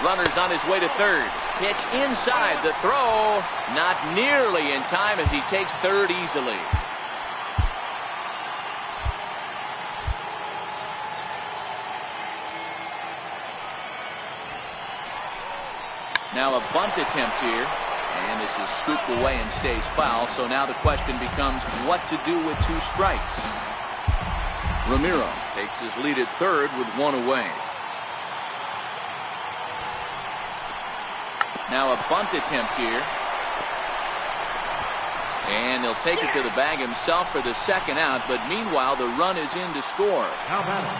Runner's on his way to third. Pitch inside. The throw not nearly in time as he takes third easily. Now a bunt attempt here. And this is scooped away and stays foul. So now the question becomes what to do with 2 strikes. Ramiro takes his lead at third with 1 away. Now a bunt attempt here. And he'll take it to the bag himself for the second out. But meanwhile, the run is in to score. Now batting,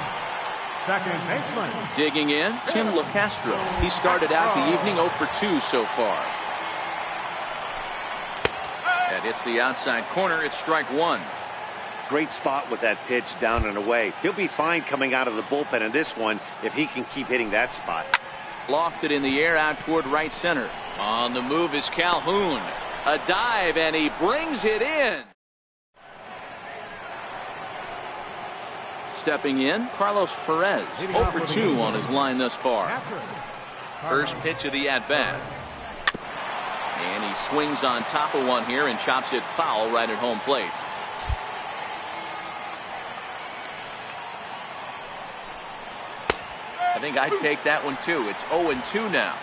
second baseman. Digging in, Tim LaCastro. He started out the evening 0 for 2 so far. That hits the outside corner. It's strike 1. Great spot with that pitch down and away. He'll be fine coming out of the bullpen in this one if he can keep hitting that spot. Lofted in the air out toward right center. On the move is Calhoun. A dive, and he brings it in. Stepping in, Carlos Perez. 0 for 2 on his line thus far. First pitch of the at-bat. And he swings on top of one here and chops it foul right at home plate. I think I'd take that one too. It's 0-2 now.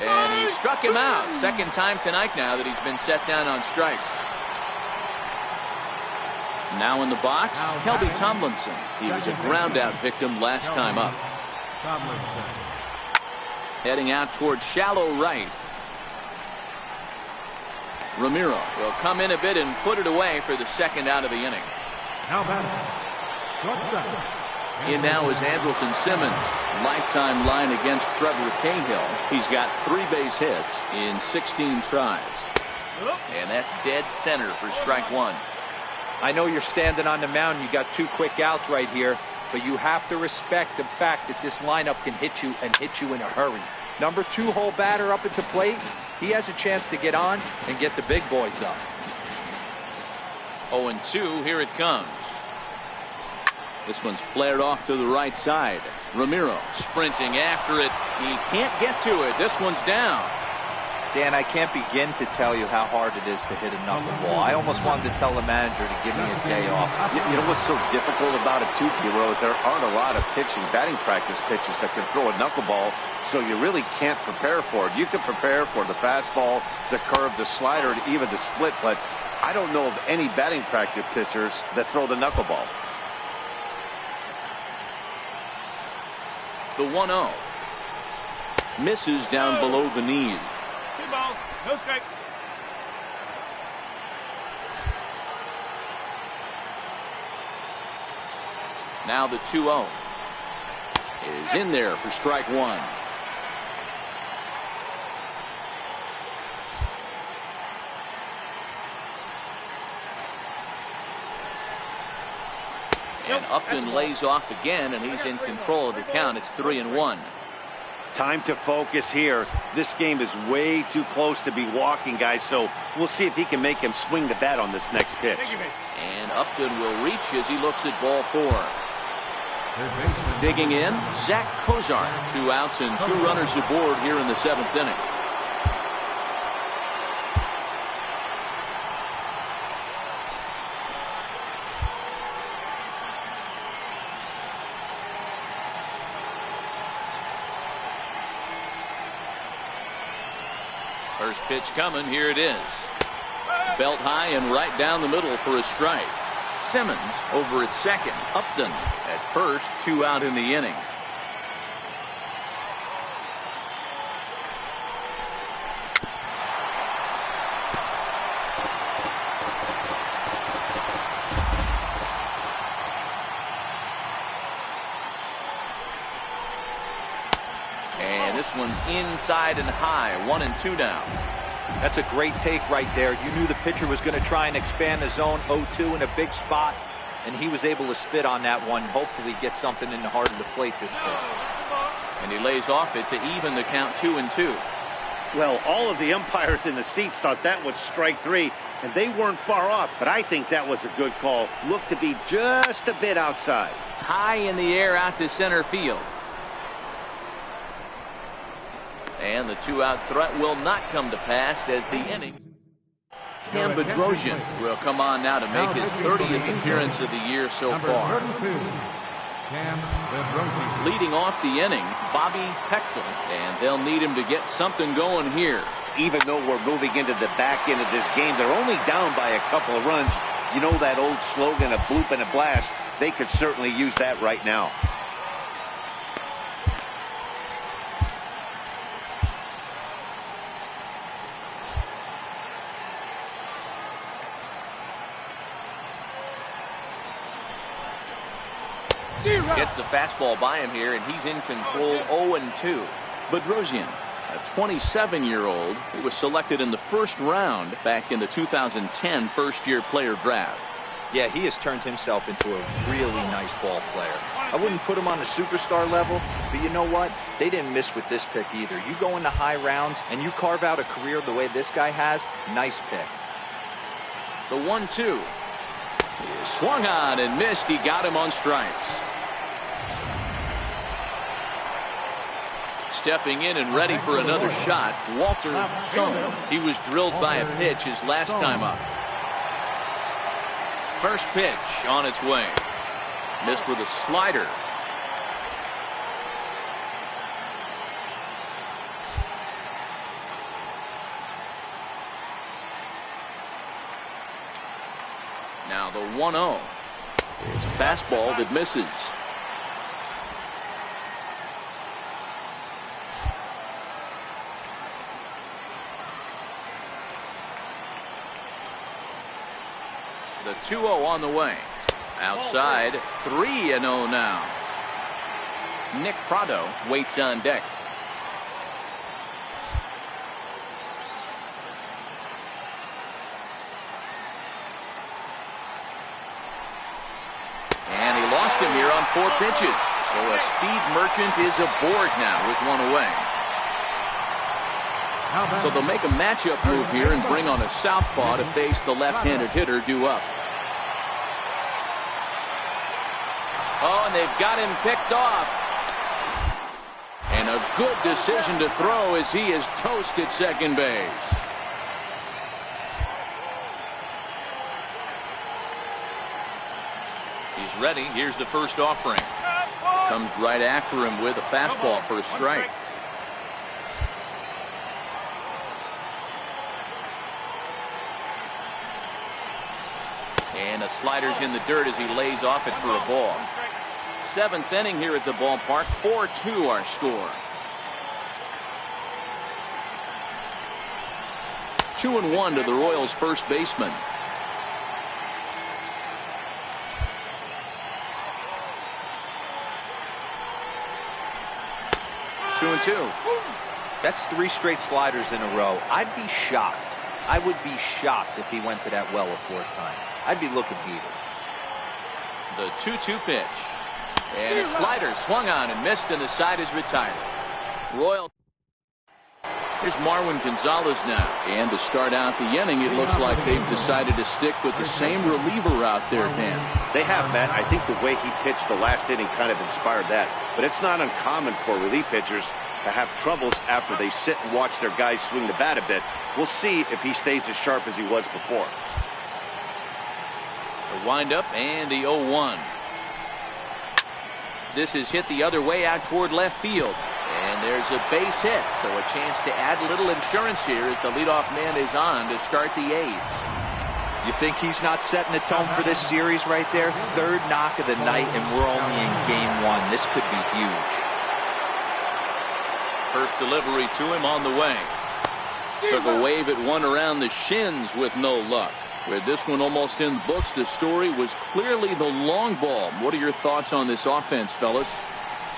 And he struck him out. Second time tonight now that he's been set down on strikes. Now in the box, Kelby Tomlinson. He was a ground out victim last time up. Heading out towards shallow right. Ramiro will come in a bit and put it away for the second out of the inning. Now batting, shortstop. In now is Andrelton Simmons. Lifetime line against Trevor Cahill. He's got 3 base hits in 16 tries. And that's dead center for strike 1. I know you're standing on the mound. You got 2 quick outs right here, but you have to respect the fact that this lineup can hit you and hit you in a hurry. Number 2 hole batter up at the plate. He has a chance to get on and get the big boys up. 0-2, here it comes. This one's flared off to the right side. Ramiro sprinting after it. He can't get to it. This one's down. Dan, I can't begin to tell you how hard it is to hit a knuckleball. I almost wanted to tell the manager to give me a day off. You know what's so difficult about it too, Hero? There aren't a lot of batting practice pitches that can throw a knuckleball, so you really can't prepare for it. You can prepare for the fastball, the curve, the slider, and even the split, but I don't know of any batting practice pitchers that throw the knuckleball. The 1-0. Misses down below the knees. 2 balls, no strike. Now the 2-0 is in there for strike 1. And Upton lays off again, and he's in control of the count. It's 3-1. Time to focus here. This game is way too close to be walking, guys, so we'll see if he can make him swing the bat on this next pitch. And Upton will reach as he looks at ball 4. Digging in, Zach Kozar. 2 outs and 2 runners aboard here in the 7th inning. First pitch coming. Here it is. Belt high and right down the middle for a strike. Simmons over at second. Upton at first. 2 out in the inning. And this one's inside and high. 1-2 now. That's a great take right there. You knew the pitcher was going to try and expand the zone. 0-2 in a big spot. and he was able to spit on that one, hopefully get something in the heart of the plate this pitch. And he lays off it to even the count 2-2. Well, all of the umpires in the seats thought that was strike 3, and they weren't far off, but I think that was a good call. Looked to be just a bit outside. High in the air out to center field. And the 2-out threat will not come to pass as the inning. jmpettyjohn will come on now to make his 30th appearance of the year so far. Leading off the inning, Bobby Peckel, and they'll need him to get something going here. Even though we're moving into the back end of this game, they're only down by a couple of runs. You know that old slogan, a bloop and a blast? They could certainly use that right now. Gets the fastball by him here, and he's in control 0-2. Bedrosian, a 27-year-old who was selected in the first round back in the 2010 first-year player draft. Yeah, he has turned himself into a really nice ball player. I wouldn't put him on the superstar level, but you know what? They didn't miss with this pick either. You go into high rounds and you carve out a career the way this guy has, nice pick. The 1-2 is swung on and missed. He got him on strikes. Stepping in and ready for another shot, Walter Summer. He was drilled by a pitch his last time up. First pitch on its way. Missed with a slider. Now the 1-0 is a fastball that misses. The 2-0 on the way. Outside, 3-0 now. Nick Prado waits on deck. And he lost him here on 4 pitches. So a speed merchant is aboard now with 1 away. So they'll make a matchup move here and bring on a southpaw to face the left-handed hitter due up. Oh, and they've got him picked off. And a good decision to throw as he is toast at second base. He's ready. Here's the first offering. Comes right after him with a fastball for a strike. And a slider's in the dirt as he lays off it for a ball. 7th inning here at the ballpark. 4-2 our score. 2-1 to the Royals' first baseman. Two and two. That's 3 straight sliders in a row. I'd be shocked. I would be shocked if he went to that well a 4th time. I'd be looking heated. The 2-2 pitch. And a slider swung on and missed, and the side is retired. Royal. Here's Marwin Gonzalez now. And to start out the inning, it looks like they've decided to stick with the same reliever out there, Dan. They have, Matt. I think the way he pitched the last inning kind of inspired that. But it's not uncommon for relief pitchers to have troubles after they sit and watch their guys swing the bat a bit. We'll see if he stays as sharp as he was before. The windup and the 0-1. This is hit the other way out toward left field. And there's a base hit. So a chance to add a little insurance here as the leadoff man is on to start the 8th. You think he's not setting the tone for this series right there? 3rd knock of the night, and we're only in game 1. This could be huge. First delivery to him on the way. Took a wave at one around the shins with no luck. With this one almost in the books, the story was clearly the long ball. What are your thoughts on this offense, fellas?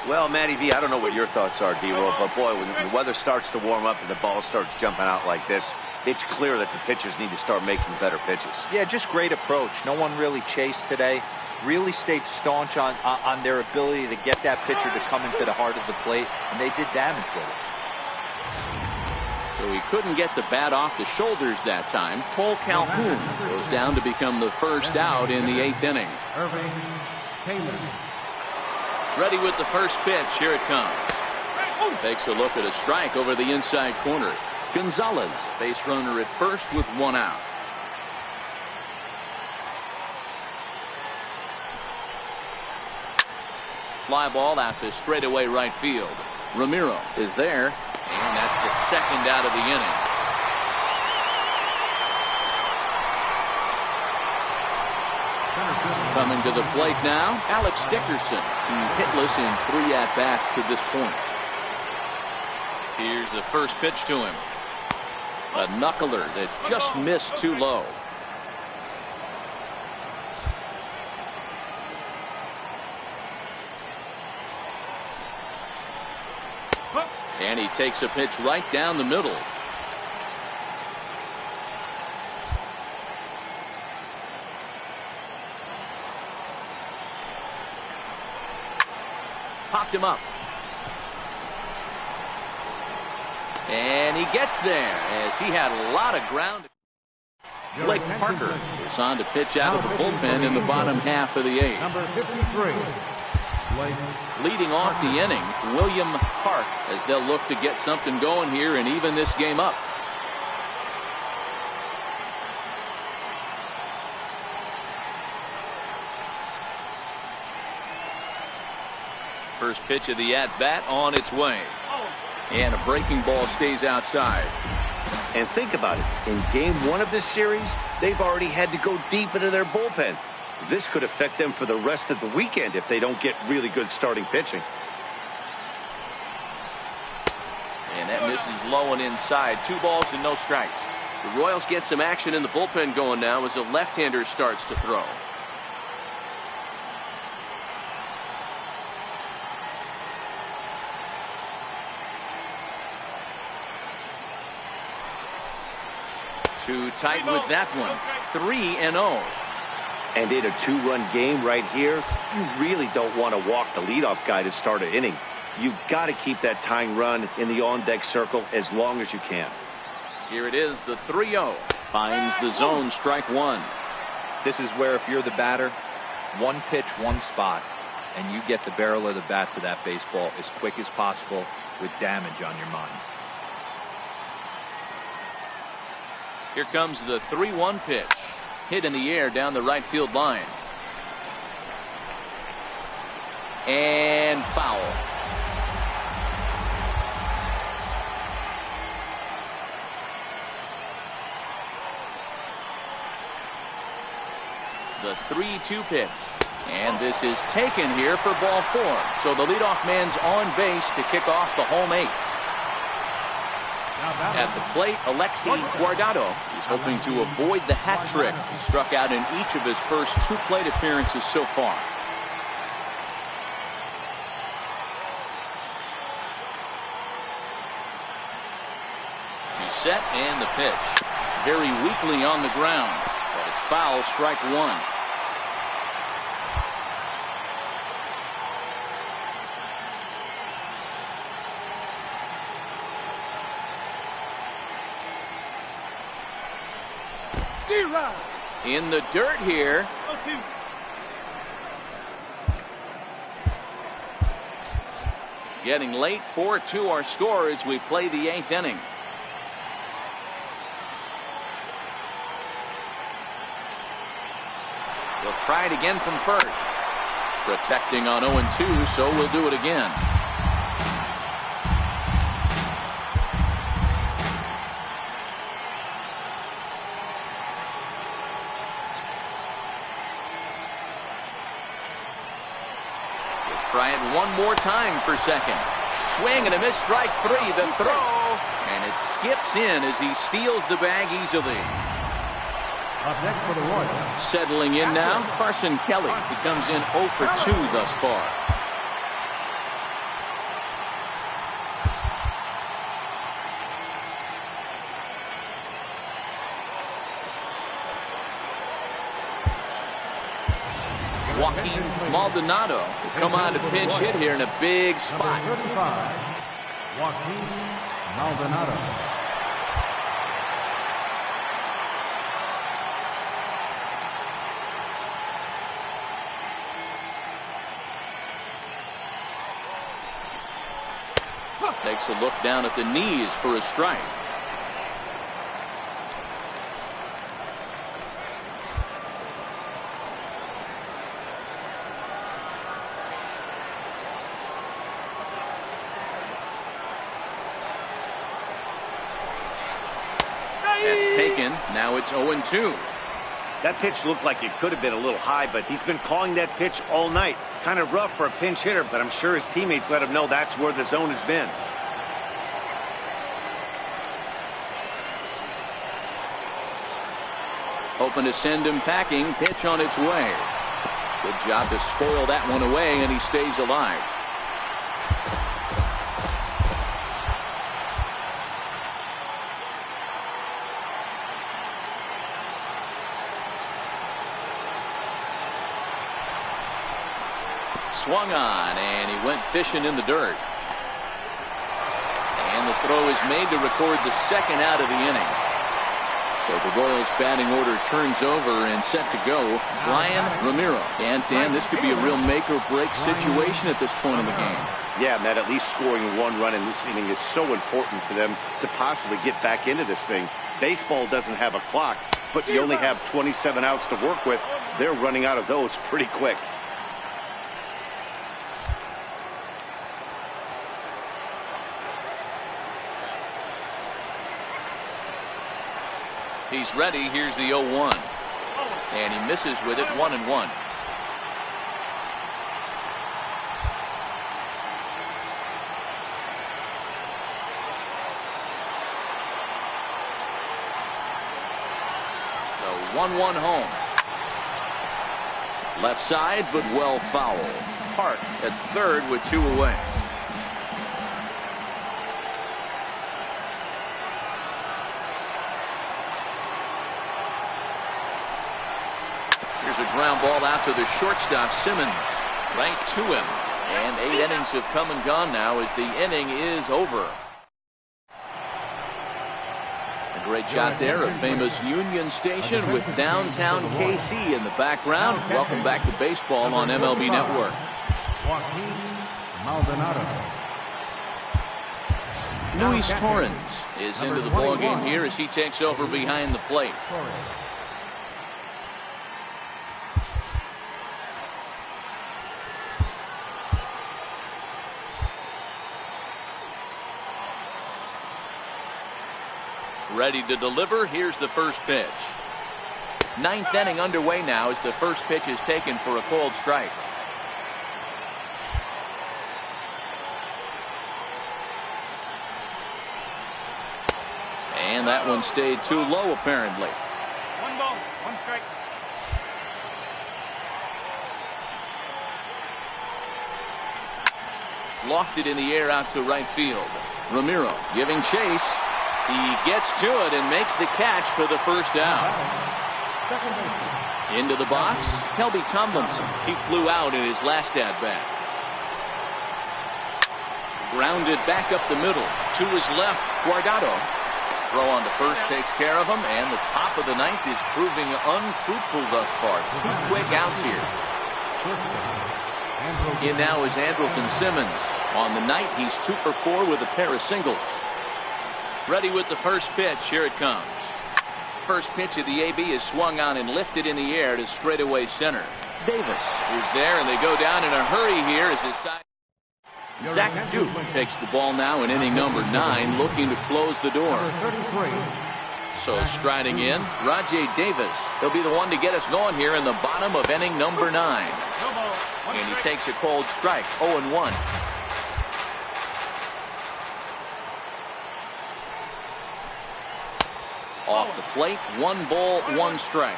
Well, Matty V, I don't know what your thoughts are, D-Roll, but boy, when the weather starts to warm up and the ball starts jumping out like this, it's clear that the pitchers need to start making better pitches. Yeah, just great approach. No one really chased today. really stayed staunch on their ability to get that pitcher to come into the heart of the plate, and they did damage with it. So he couldn't get the bat off the shoulders that time. Cole Calhoun goes down to become the first out in the 8th inning. Irving Taylor. Ready with the first pitch. Here it comes. Takes a look at a strike over the inside corner. Gonzalez, base runner at first with 1 out. Fly ball out to straightaway right field. Ramiro is there, and that's the second out of the inning. Coming to the plate now, Alex Dickerson. He's hitless in 3 at-bats to this point. Here's the first pitch to him. A knuckler that just missed too low. And he takes a pitch right down the middle. Popped him up. And he gets there as he had a lot of ground. Blake Parker is on to pitch out of the bullpen in the bottom half of the 8th. Number 53. Leading off the inning, William Park, as they'll look to get something going here and even this game up. First pitch of the at-bat on its way. And a breaking ball stays outside. And think about it. In game 1 of this series, they've already had to go deep into their bullpen. This could affect them for the rest of the weekend if they don't get really good starting pitching. And that misses low and inside. 2 balls and no strikes. The Royals get some action in the bullpen going now as the left-hander starts to throw. Too tight with that one. 3-0. And in a 2-run game right here, you really don't want to walk the leadoff guy to start an inning. You've got to keep that tying run in the on-deck circle as long as you can. Here it is, the 3-0. Finds the zone, strike 1. This is where if you're the batter, 1 pitch, 1 spot, and you get the barrel of the bat to that baseball as quick as possible with damage on your mind. Here comes the 3-1 pitch. Hit in the air down the right field line. And foul. The 3-2 pitch. And this is taken here for ball 4. So the leadoff man's on base to kick off the home 8th. At the plate, Alexi Guardado. He's hoping to avoid the hat trick. He struck out in each of his first 2 plate appearances so far. He's set and the pitch. Very weakly on the ground, but it's foul, strike 1. In the dirt here. Getting late, 4-2 our score as we play the 8th inning. We'll try it again from first. Protecting on 0-2, so we'll do it again. Try it one more time for second. Swing and a miss, strike 3. The throw, and it skips in as he steals the bag easily. Up next for the Royals. Settling in now, Carson Kelly. He comes in 0 for 2 thus far. Joaquin Maldonado will come on to pinch hit here in a big spot. Number 35, Joaquin Maldonado. Takes a look down at the knees for a strike. That's taken. Now it's 0-2. That pitch looked like it could have been a little high, but he's been calling that pitch all night. Kind of rough for a pinch hitter, but I'm sure his teammates let him know that's where the zone has been. Hoping to send him packing. Pitch on its way. Good job to spoil that one away, and he stays alive. Swung on, and he went fishing in the dirt. And the throw is made to record the second out of the inning. So the Royals batting order turns over and set to go. Brian Ramiro. And Dan, this could be a real make or break situation at this point in the game. Yeah, Matt, at least scoring one run in this inning is so important to them to possibly get back into this thing. Baseball doesn't have a clock, but you only have 27 outs to work with. They're running out of those pretty quick. He's ready. Here's the 0-1. And he misses with it, 1-1. The 1-1 home. Left side, but well foul. Hart at third with 2 away. Here's a ground ball out to the shortstop, Simmons. Right to him. And 8 innings have come and gone now as the inning is over. A great shot there, a famous Union Station with downtown KC in the background. Welcome back to baseball on MLB Network. Joaquin Maldonado. Luis Torrens is into the ballgame here as he takes over behind the plate. Ready to deliver. Here's the first pitch. 9th inning underway now as the first pitch is taken for a called strike. And that one stayed too low apparently. 1 ball, 1 strike. Lofted in the air out to right field. Ramiro giving chase. He gets to it and makes the catch for the first out. Into the box, Kelby Tomlinson. He flew out in his last at-bat. Grounded back up the middle. To his left, Guardado. Throw on to first takes care of him, and the top of the 9th is proving unfruitful thus far. 2 quick outs here. In now is Andrelton Simmons. On the night, he's 2 for 4 with a pair of singles. Ready with the first pitch. Here it comes. First pitch of the AB is swung on and lifted in the air to straightaway center. Davis is there, and they go down in a hurry here as his side. Zach Duke takes the ball now in inning number 9, looking to close the door. So striding in, Rajay Davis. He'll be the one to get us going here in the bottom of inning number 9. And he takes a cold strike, 0-1. Off the plate, 1 ball, 1 strike.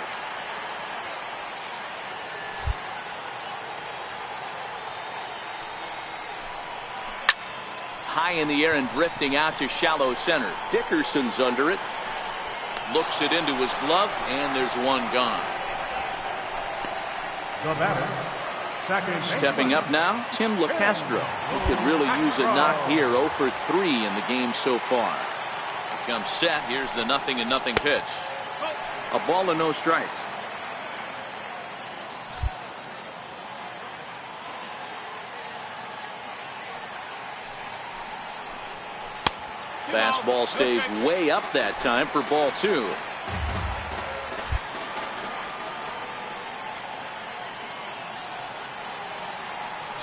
High in the air and drifting out to shallow center. Dickerson's under it. Looks it into his glove, and there's one gone. The batter, Stepping up now, Tim LeCastro. He could really use a knock here. 0 for 3 in the game so far. He comes set. Here's the 0-0 pitch. A ball and no strikes. Fastball stays way up that time for ball 2.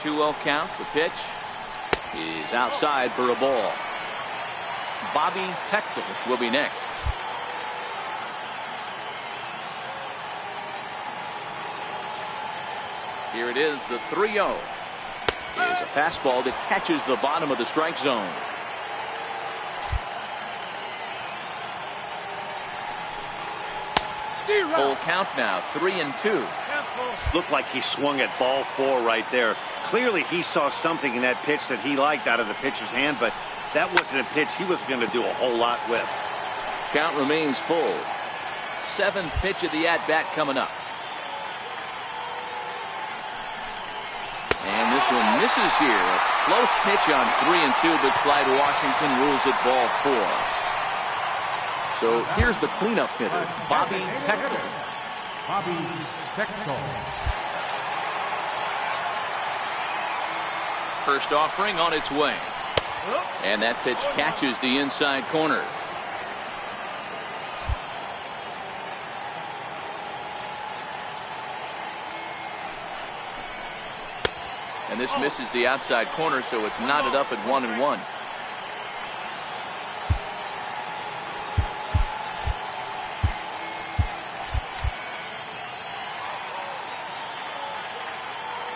Two-0 count. The pitch is outside for a ball. Bobby Pectel will be next. Here it is, the 3-0. Is a fastball that catches the bottom of the strike zone. Full count now, 3-2. Looked like he swung at ball 4 right there. Clearly he saw something in that pitch that he liked out of the pitcher's hand, but that wasn't a pitch he was going to do a whole lot with. Count remains full. 7th pitch of the at-bat coming up. And this one misses here. A close pitch on 3-2, but Clyde Washington rules it ball 4. So here's the cleanup hitter, Bobby Pectel. Bobby Pectel. First offering on its way. And that pitch catches the inside corner. And this misses the outside corner, so it's knotted up at 1-1.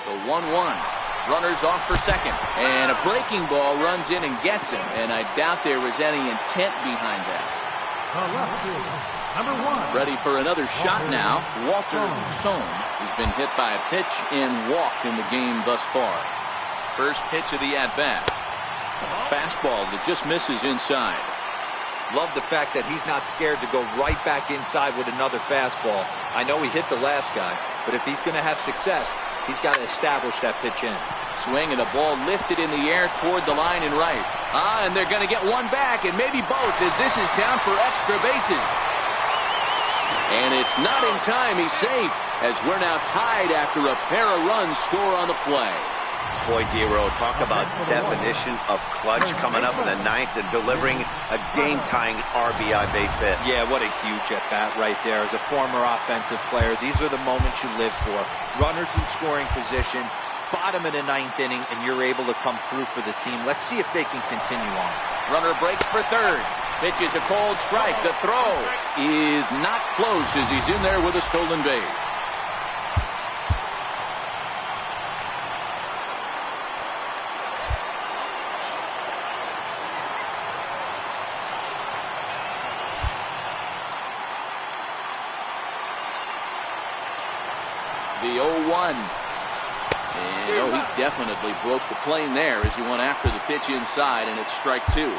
The 1-1. Runners off for second. And a breaking ball runs in and gets him. And I doubt there was any intent behind that. Number 1. Ready for another shot now. Walter Sohn has been hit by a pitch and walked in the game thus far. First pitch of the at-bat. Fastball that just misses inside. Love the fact that he's not scared to go right back inside with another fastball. I know he hit the last guy, but if he's going to have success, he's got to establish that pitch in. Swing and a ball lifted in the air toward the line and right. And they're going to get one back and maybe both as this is down for extra bases. And it's not in time. He's safe as we're now tied after a pair of runs score on the play. Boy, Dero, talk about definition of clutch coming up in the 9th and delivering a game-tying RBI base hit. Yeah, what a huge at-bat right there. As a former offensive player, these are the moments you live for. Runners in scoring position, bottom of the 9th inning, and you're able to come through for the team. Let's see if they can continue on. Runner breaks for third. Pitch is a cold strike. The throw is not close as he's in there with a stolen base. The 0-1. And he definitely broke the plane there as he went after the pitch inside, and it's strike 2.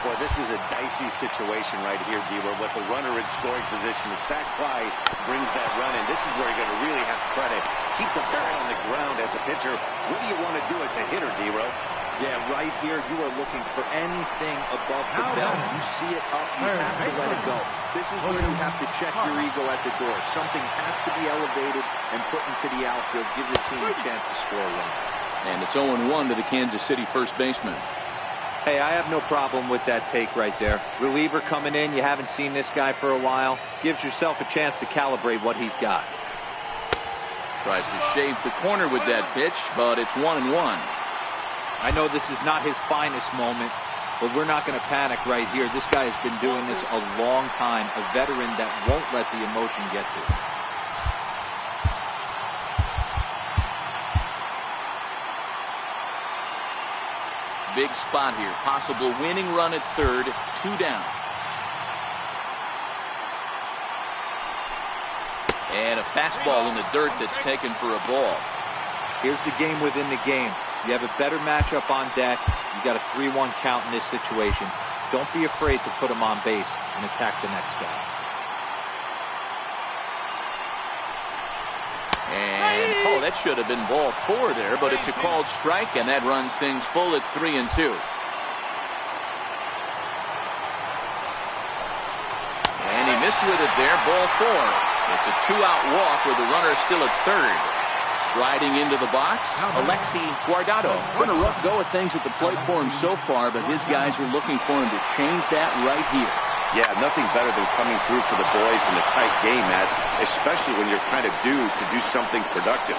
Boy, this is a dicey situation right here, Dero. With the runner in scoring position, the sac fly brings that run in. This is where you're going to really have to try to keep the ball on the ground as a pitcher. What do you want to do as a hitter, Dero? Yeah, right here, you are looking for anything above the belt. You see it up, you have to let it go. This is where you have to check your ego at the door. Something has to be elevated and put into the outfield. Give the team a chance to score one. And it's 0-1 to the Kansas City first baseman. Hey, I have no problem with that take right there. Reliever coming in, you haven't seen this guy for a while. Gives yourself a chance to calibrate what he's got. Tries to shave the corner with that pitch, but it's 1-1. I know this is not his finest moment, but we're not going to panic right here. This guy has been doing this a long time, a veteran that won't let the emotion get to him. Big spot here. Possible winning run at third. 2 down. And a fastball in the dirt that's taken for a ball. Here's the game within the game. You have a better matchup on deck. You got a 3-1 count in this situation. Don't be afraid to put him on base and attack the next guy. And Oh, that should have been ball 4 there, but it's a called strike, and that runs things full at 3-2. And he missed with it there, ball 4. It's a 2-out walk with the runner still at third. Striding into the box, Alexi Guardado. Been a rough go of things at the plate for him so far, but his guys are looking for him to change that right here. Yeah, nothing better than coming through for the boys in a tight game, Matt, especially when you're kind of due to do something productive.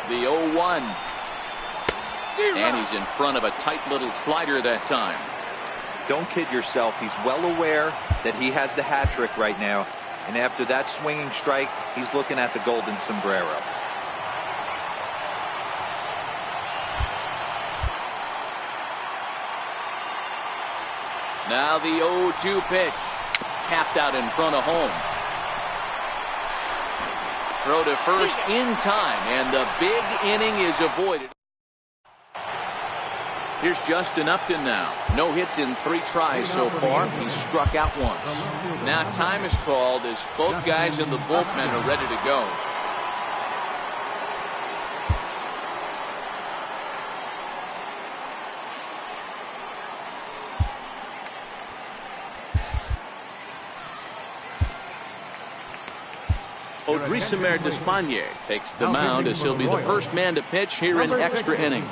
The 0-1. And he's in front of a tight little slider that time. Don't kid yourself. He's well aware that he has the hat trick right now. And after that swinging strike, he's looking at the golden sombrero. Now the 0-2 pitch. Tapped out in front of home. Throw to first in time, and the big inning is avoided. Here's Justin Upton now. No hits in 3 tries so far. He's struck out once. Now time is called as both guys in the bullpen are ready to go. Odrisamer Despaigne takes the mound as he'll be the first man to pitch here in extra innings.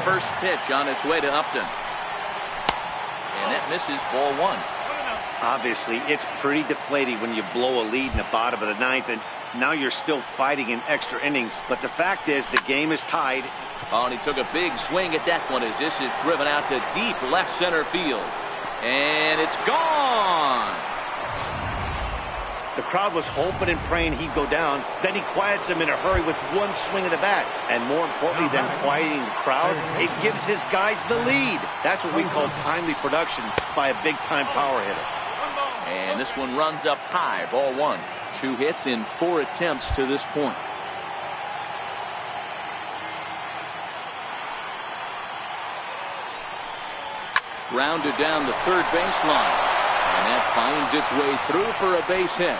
First pitch on its way to Upton. And that misses, ball 1. Obviously, it's pretty deflating when you blow a lead in the bottom of the 9th, and now you're still fighting in extra innings. But the fact is, the game is tied. Oh, and he took a big swing at that one as this is driven out to deep left center field. And it's gone. The crowd was hoping and praying he'd go down. Then he quiets them in a hurry with one swing of the bat. And more importantly than quieting the crowd, it gives his guys the lead. That's what we call timely production by a big-time power hitter. And this one runs up high, ball 1. 2 hits in 4 attempts to this point. Grounded down the third baseline. And that finds its way through for a base hit.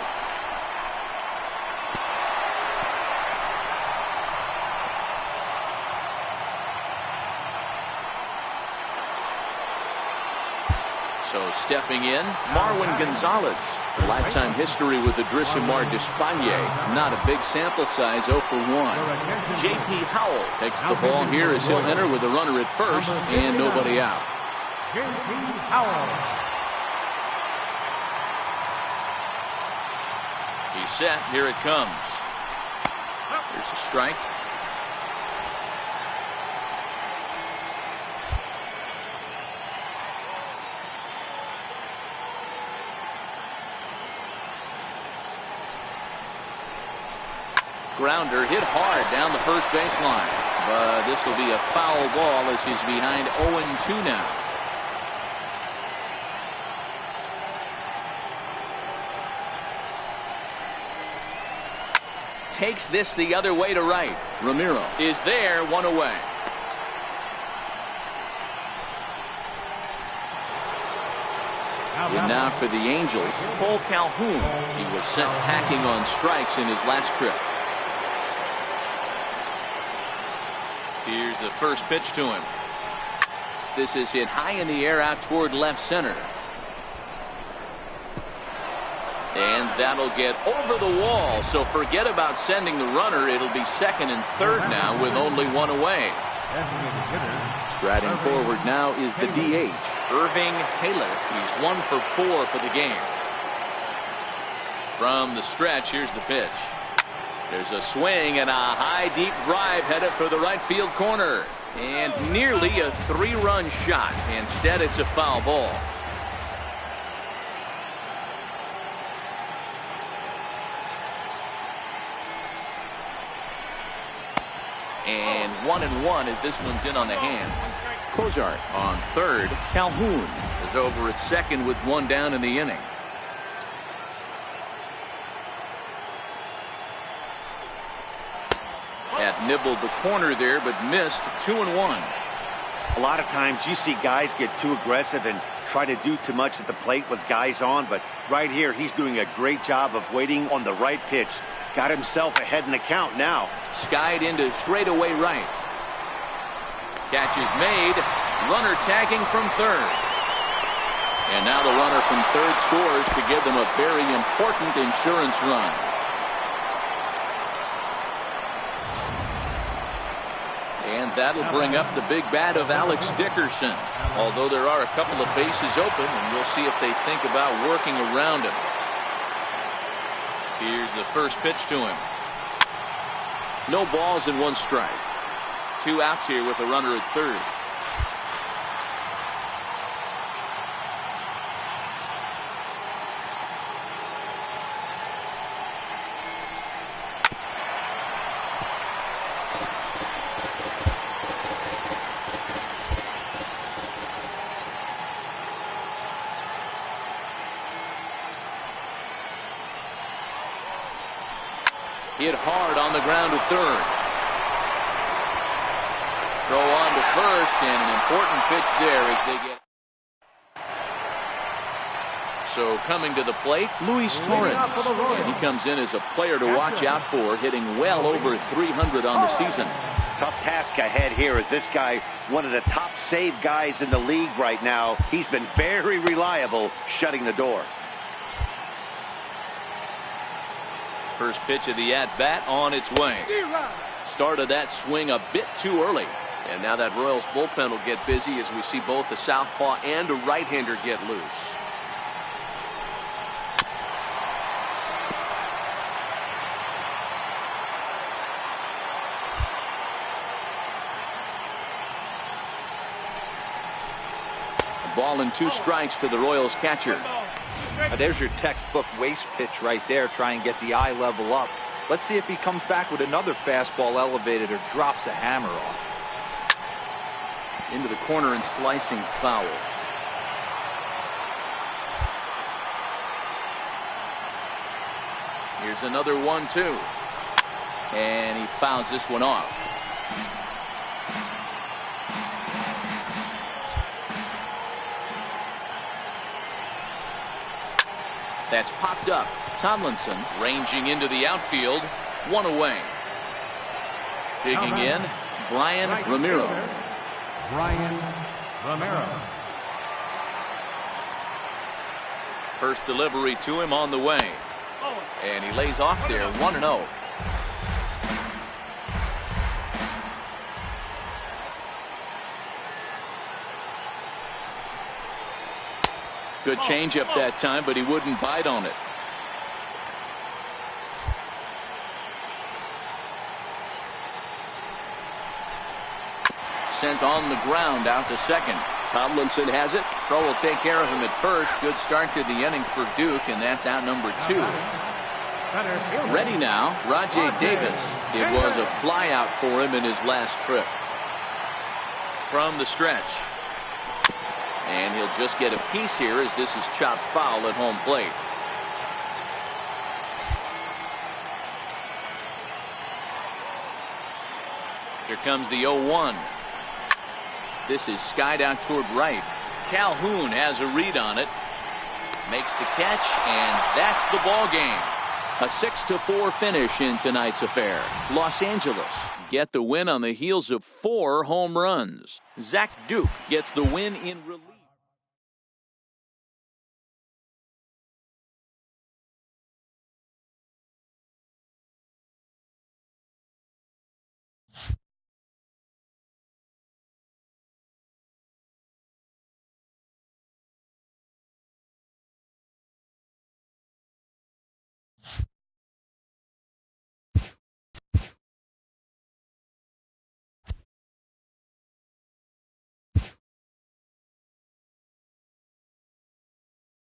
So stepping in, Marwin Gonzalez. Lifetime history with Odrisamer Despaigne. Not a big sample size, 0 for 1. J.P. Howell takes the ball here as he'll enter with a runner at first and nobody out. J.P. Howell. He's set. Here it comes. Here's a strike. Grounder hit hard down the first baseline. But this will be a foul ball as he's behind 0-2 now. Takes this the other way to right. Ramiro is there, 1 away. And now for the Angels, Cole Calhoun. He was sent packing on strikes in his last trip. Here's the first pitch to him. This is hit high in the air out toward left center. And that'll get over the wall, so forget about sending the runner. It'll be second and third now with only 1 away. Striding forward now is the DH, Irving Taylor. He's 1 for 4 for the game. From the stretch, here's the pitch. There's a swing and a high deep drive headed for the right field corner. And nearly a 3-run shot. Instead, it's a foul ball. And 1-1 as this one's in on the hands. Cozart on third. Calhoun is over at second with 1 down in the inning. Had nibbled the corner there, but missed 2-1. A lot of times you see guys get too aggressive and try to do too much at the plate with guys on, but right here, he's doing a great job of waiting on the right pitch. Got himself ahead in the count now. Skied into straightaway right. Catch is made. Runner tagging from third. And now the runner from third scores to give them a very important insurance run. And that'll bring up the big bat of Alex Dickerson. Although there are a couple of bases open, and we'll see if they think about working around him. Here's the first pitch to him. No balls and 1 strike. 2 outs here with a runner at third. Hit hard on the ground to third. Throw on to first, and an important pitch there as they get. So coming to the plate, Luis Torrens. And he comes in as a player to watch out for, hitting well over 300 on the season. Tough task ahead here as this guy, one of the top save guys in the league right now. He's been very reliable shutting the door. First pitch of the at-bat on its way. Started that swing a bit too early. And now that Royals bullpen will get busy as we see both the southpaw and a right-hander get loose. A ball and 2 strikes to the Royals catcher. Now there's your textbook waste pitch right there. Try and get the eye level up. Let's see if he comes back with another fastball elevated or drops a hammer off. Into the corner and slicing foul. Here's another 1-2. And he fouls this one off. That's popped up. Tomlinson ranging into the outfield. 1 away. Digging in, Brian Ramiro. First delivery to him on the way. And he lays off there, 1-0. Good changeup that time, but he wouldn't bite on it. Sent on the ground out to second. Tomlinson has it. Throw will take care of him at first. Good start to the inning for Duke, and that's out number 2. Ready now, Rajay Davis. It was a flyout for him in his last trip. From the stretch. And he'll just get a piece here as this is chopped foul at home plate. Here comes the 0-1. This is skied out toward right. Calhoun has a read on it. Makes the catch, and that's the ball game. A 6-4 finish in tonight's affair. Los Angeles get the win on the heels of 4 home runs. Zach Duke gets the win in relief.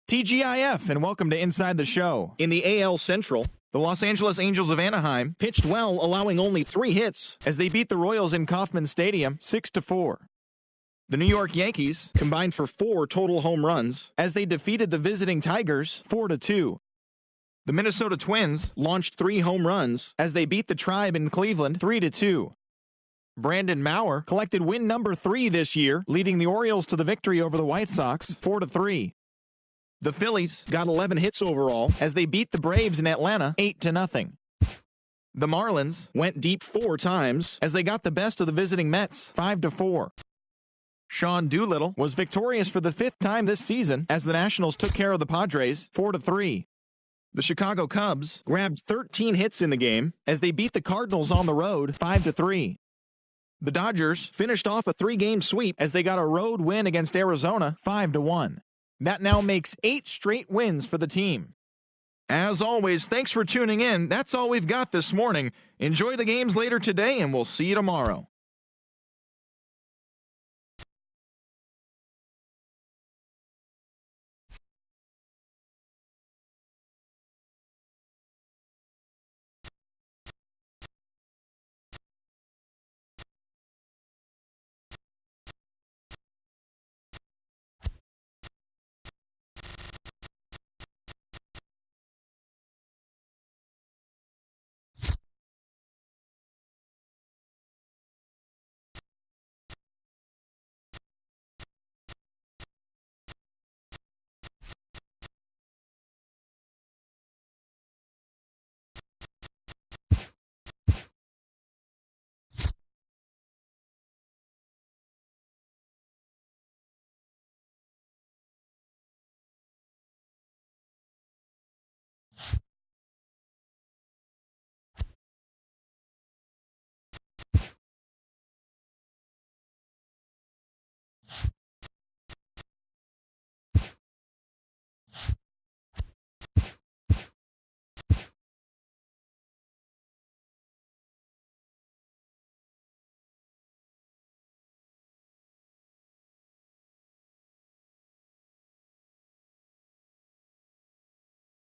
TGIF, and welcome to Inside the Show. In the AL Central, the Los Angeles Angels of Anaheim pitched well, allowing only 3 hits as they beat the Royals in Kauffman Stadium 6-4. The New York Yankees combined for 4 total home runs as they defeated the visiting Tigers 4-2. The Minnesota Twins launched 3 home runs as they beat the Tribe in Cleveland 3-2. Brandon Maurer collected win number 3 this year, leading the Orioles to the victory over the White Sox 4-3. The Phillies got 11 hits overall as they beat the Braves in Atlanta 8-0. The Marlins went deep 4 times as they got the best of the visiting Mets 5-4. Sean Doolittle was victorious for the 5th time this season as the Nationals took care of the Padres 4-3. The Chicago Cubs grabbed 13 hits in the game as they beat the Cardinals on the road 5-3. The Dodgers finished off a 3-game sweep as they got a road win against Arizona 5-1. That now makes 8 straight wins for the team. As always, thanks for tuning in. That's all we've got this morning. Enjoy the games later today, and we'll see you tomorrow.